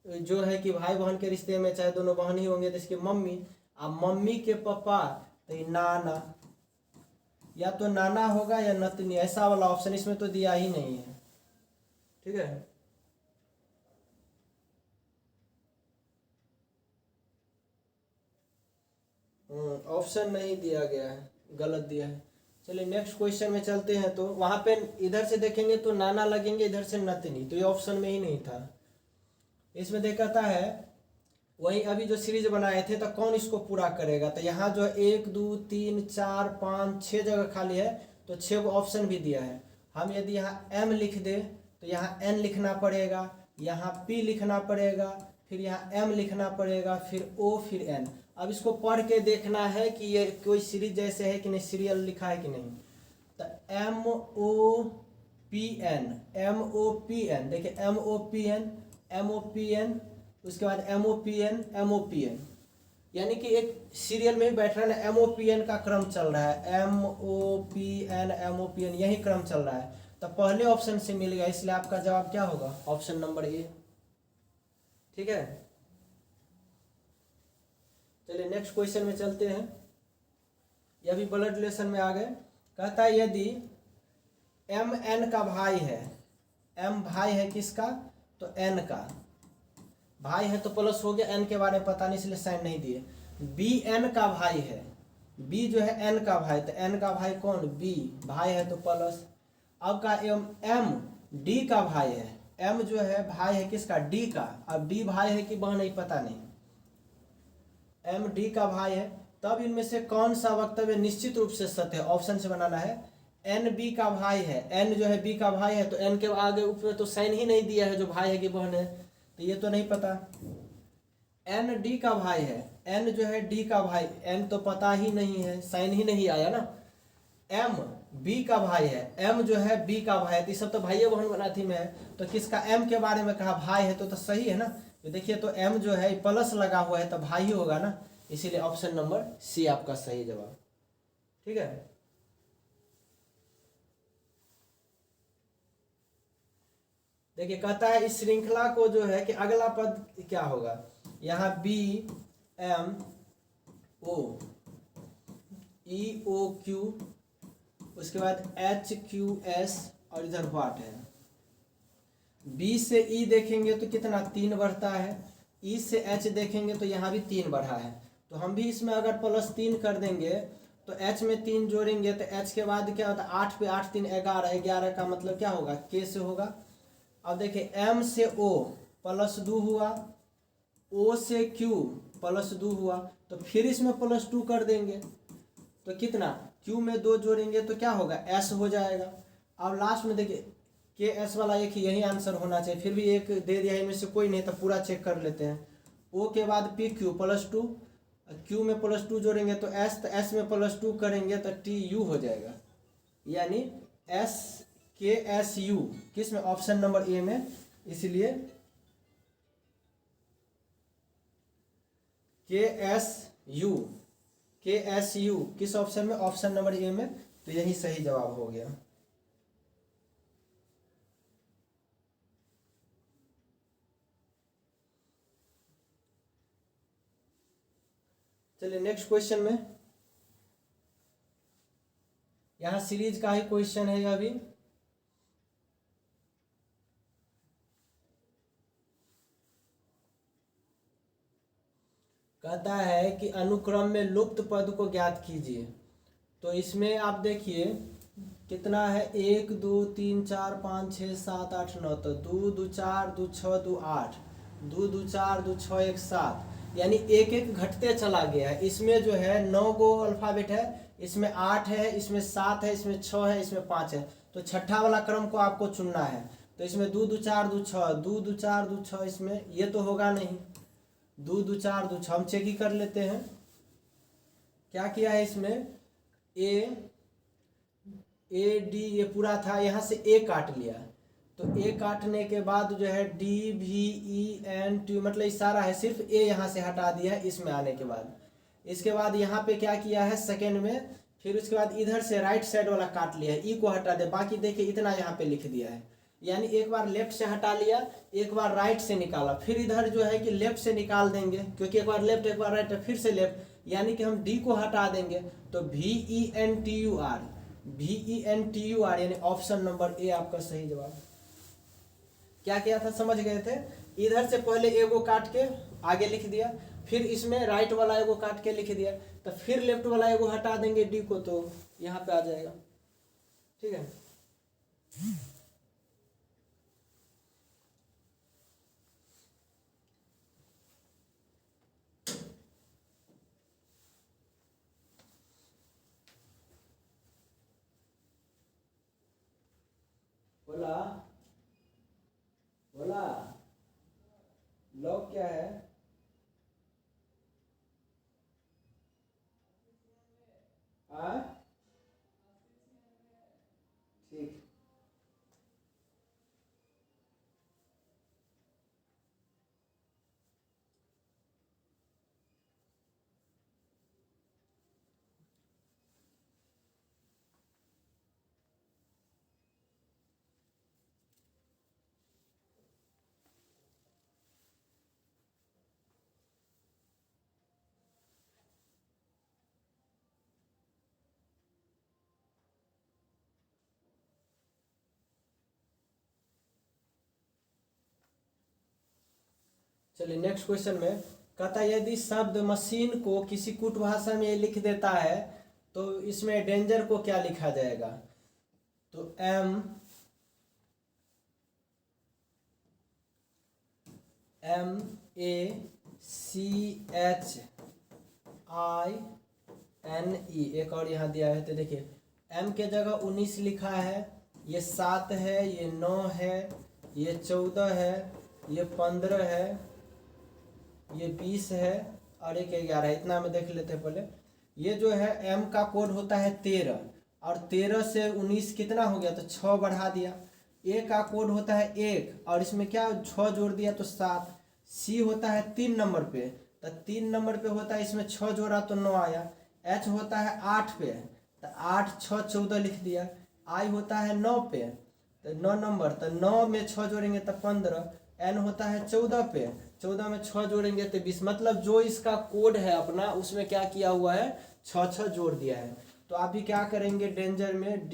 जो है कि भाई बहन के रिश्ते में चाहे दोनों बहन ही होंगे तो इसके मम्मी, अब मम्मी के पापा तो ये नाना, या तो नाना होगा या नतनी, ऐसा वाला ऑप्शन इसमें तो दिया ही नहीं है, ठीक है। ऑप्शन नहीं दिया गया है, गलत दिया है। चलिए नेक्स्ट क्वेश्चन में चलते हैं। तो वहां पे इधर से देखेंगे तो नाना लगेंगे, इधर से नतनी, तो ये ऑप्शन में ही नहीं था। इसमें देखता है वही अभी जो सीरीज बनाए थे तो कौन इसको पूरा करेगा, तो यहाँ जो 1 2 3 4 5 6 जगह खाली है, तो 6 ऑप्शन भी दिया है। हम यदि यहाँ M लिख दे तो यहाँ n लिखना पड़ेगा, यहाँ p लिखना पड़ेगा, फिर यहाँ m लिखना पड़ेगा, फिर o, फिर n। अब इसको पढ़ के देखना है कि ये कोई सीरीज जैसे है कि नहीं, सीरियल लिखा है कि नहीं। तो MOPN, MOPN, देखिए MOPN, MOPN, उसके बाद MOPN, MOPN, यानी कि एक सीरियल में ही बैठ रहा है ना, MOPN का क्रम चल रहा है, MOPN, MOPN, यही क्रम चल रहा है। तो पहले ऑप्शन से मिल गया, इसलिए आपका जवाब क्या होगा, ऑप्शन नंबर ए। ठीक है, चलिए नेक्स्ट क्वेश्चन में चलते हैं। यह भी ब्लड रिलेशन में आ गए। कहता है यदि m n का भाई है, m भाई है किसका, तो n का भाई है तो प्लस हो गया, n के बारे में पता नहीं इसलिए साइन नहीं दिए। b n का भाई है, b जो है n का भाई, तो n का भाई कौन, b भाई है तो प्लस। अब का m d का भाई है, m जो है भाई है किसका, d का। अब d भाई है कि बहन नहीं पता नहीं, m d का भाई है। तब इनमें से कौन सा वक्तव्य निश्चित रूप से सत्य है, ऑप्शन से बनाना है। n b का भाई है, n जो है b का भाई है, तो n के आगे ऊपर तो साइन ही नहीं दिया है, जो भाई है कि बहन है, तो ये तो नहीं पता। n d का भाई है, n जो है d का भाई, n तो पता ही नहीं है, साइन ही नहीं आया ना। m b का भाई है, m जो है b का भाई है, तो सब तो भाई बहन बनाती में है, तो किसका m के बारे में कहा भाई है, तो सही है ना। तो देखिए तो m जो है प्लस लगा हुआ है तो भाई ही होगा ना, इसीलिए ऑप्शन नंबर सी आपका सही जवाब। ठीक है, देखिए कहता है इस श्रृंखला को जो है कि अगला पद क्या होगा, यहाँ B M O E O Q, उसके बाद H Q S और इधर व्हाट है। B से E देखेंगे तो कितना 3 बढ़ता है, E से H देखेंगे तो यहाँ भी 3 बढ़ा है, तो हम भी इसमें अगर +3 कर देंगे तो H में 3 जोड़ेंगे तो H के बाद क्या होता है, 8 पे 8 3 11, 11 का मतलब क्या होगा, K से होगा। अब देखिए M से O +2 हुआ, O से Q +2 हुआ, तो फिर इसमें +2 कर देंगे तो कितना, Q में 2 जोड़ेंगे तो क्या होगा, S हो जाएगा। अब लास्ट में देखिए KS वाला एक ही यही आंसर होना चाहिए, फिर भी एक दे दिया इनमें से कोई नहीं, तो पूरा चेक कर लेते हैं। O के बाद PQ +2, Q में +2 जोड़ेंगे तो S, तो S में +2 करेंगे तो TU हो जाएगा, यानी KSU किस में, ऑप्शन नंबर ए में। इसलिए KSU किस ऑप्शन में, ऑप्शन नंबर ए में, तो यही सही जवाब हो गया। चलिए नेक्स्ट क्वेश्चन में, यहां सीरीज का ही क्वेश्चन है यह भी। कहता है कि अनुक्रम में लुप्त पद को ज्ञात कीजिए। तो इसमें आप देखिए कितना है, 1 2 3 4 5 6 7 8 9, तो 2 2 4 2 6 2 8, 2 2 4 2 6 1 7, यानी एक एक घटते चला गया है। इसमें जो है 9 गो अल्फाबेट है, इसमें 8 है, इसमें 7 है, इसमें 6 है, इसमें 5 है, तो छठा वाला क्रम को आपको चुनना है। तो इसमें 2 2 4 2 6, 2 2 4 2 6, इसमें ये तो होगा नहीं, 2 2 4 2 6, हम चेक ही कर लेते हैं क्या किया है इसमें। ए डी ये पूरा था, यहाँ से ए काट लिया, तो ए काटने के बाद जो है डी भी ई एन टी, मतलब इशारा है, सिर्फ ए यहाँ से हटा दिया है इसमें आने के बाद। इसके बाद यहाँ पे क्या किया है सेकेंड में, फिर उसके बाद इधर से राइट साइड वाला काट लिया है, ई को हटा दे, बाकी देखिए इतना यहाँ पे लिख दिया है, यानी एक बार लेफ्ट से हटा लिया, एक बार राइट से निकाला, फिर इधर जो है कि लेफ्ट से निकाल देंगे, क्योंकि एक बार लेफ्ट एक बार राइट फिर से लेफ्ट, यानी कि हम डी को हटा देंगे, तो VENTUR, VENTUR, यानी ऑप्शन नंबर ए आपका सही जवाब। क्या किया था समझ गए थे, इधर से पहले एगो काट के आगे लिख दिया, फिर इसमें राइट वाला एगो काट के लिख दिया, तो फिर लेफ्ट वाला एगो हटा देंगे डी को, तो यहाँ पे आ जाएगा। ठीक है, बोला हाँ ठीक। चलिए नेक्स्ट क्वेश्चन में कहता है यदि शब्द मशीन को किसी कूट भाषा में लिख देता है तो इसमें डेंजर को क्या लिखा जाएगा? तो MACHINE। एक और यहाँ दिया है तो देखिए M के जगह 19 लिखा है, ये 7 है, ये 9 है, ये 14 है, ये 15 है, ये 20 है और एक 11 है। इतना में देख लेते हैं पहले। ये जो है M का कोड होता है 13 और 13 से 19 कितना हो गया तो 6 बढ़ा दिया। A का कोड होता है 1 और इसमें क्या 6 जोड़ दिया तो 7। C होता है 3 नंबर पे तो 3 नंबर पे होता है, इसमें 6 जोड़ा तो 9 आया। H होता है 8 पे तो 8 6 14 लिख दिया। I होता है 9 पे तो 9 नंबर तो 9 में 6 जोड़ेंगे तो 15। N होता है 14 पे, 14 में 6 जोड़ेंगे तो 20। मतलब जो इसका कोड है अपना उसमें क्या किया हुआ है 6 जोड़ दिया है। तो आप भी क्या करेंगे डेंजर में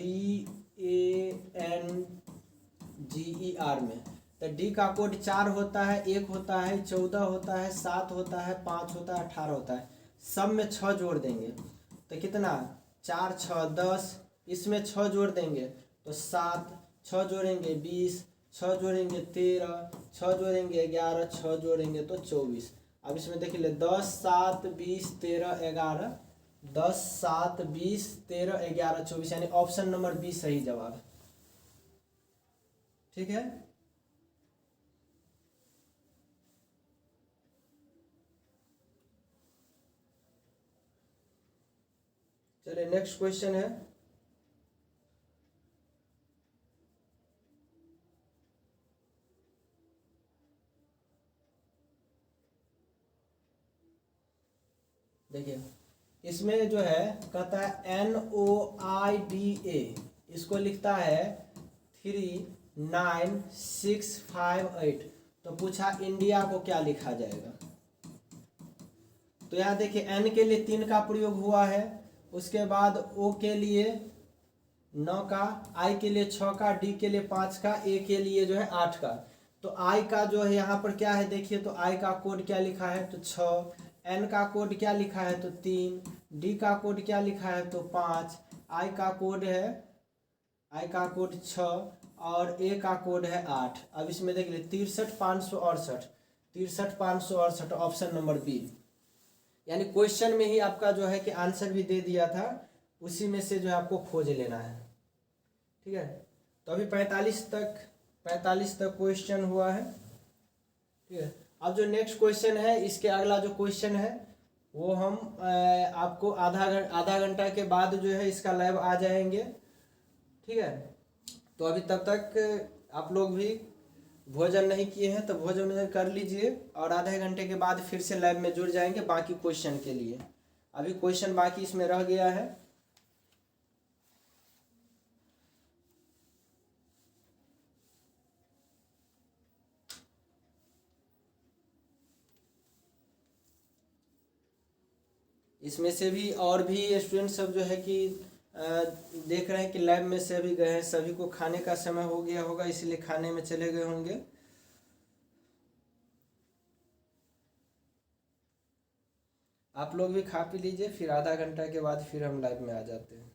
DANGER में तो D का कोड 4 होता है, 1 होता है, 14 होता है, 7 होता है, 5 होता है, 18 होता है। सब में 6 जोड़ देंगे तो कितना 4 6 10, इसमें 6 जोड़ देंगे तो 7, 6 जोड़ेंगे 20, 6 जोड़ेंगे 13, 6 जोड़ेंगे 11, 6 जोड़ेंगे तो 24। अब इसमें देख ले 10 7 20 13 11, 10 7 20 13 11 24 यानी ऑप्शन नंबर 20 सही जवाब है। ठीक है। चलिए नेक्स्ट क्वेश्चन है देखिए इसमें जो है कहता है NOIDA, इसको लिखता है 39658। तो पूछा इंडिया को क्या लिखा जाएगा? तो यहाँ देखिए N के लिए 3 का प्रयोग हुआ है, उसके बाद O के लिए 9 का, I के लिए 6 का, D के लिए 5 का, A के लिए जो है 8 का। तो I का जो है यहाँ पर क्या है देखिए, तो I का कोड क्या लिखा है तो 6, N का कोड क्या लिखा है तो 3, D का कोड क्या लिखा है तो 5, I का कोड 6 और A का कोड है 8। अब इसमें देख लीजिए 63,568 ऑप्शन नंबर बी। यानी क्वेश्चन में ही आपका जो है कि आंसर भी दे दिया था, उसी में से जो है आपको खोज लेना है। ठीक है। तो अभी 45 तक क्वेश्चन हुआ है। ठीक है। अब जो नेक्स्ट क्वेश्चन है, इसके अगला जो क्वेश्चन है वो हम आपको आधा घंटा के बाद जो है इसका लाइव आ जाएंगे। ठीक है। तो अभी तब तक आप लोग भी भोजन नहीं किए हैं तो भोजन कर लीजिए और आधे घंटे के बाद फिर से लाइव में जुड़ जाएंगे बाकी क्वेश्चन के लिए। अभी क्वेश्चन बाकी इसमें रह गया है। इसमें से भी और भी स्टूडेंट सब जो है कि देख रहे हैं कि लैब में से अभी गए हैं, सभी को खाने का समय हो गया होगा इसलिए खाने में चले गए होंगे। आप लोग भी खा पी लीजिए, फिर आधा घंटा के बाद फिर हम लाइव में आ जाते हैं।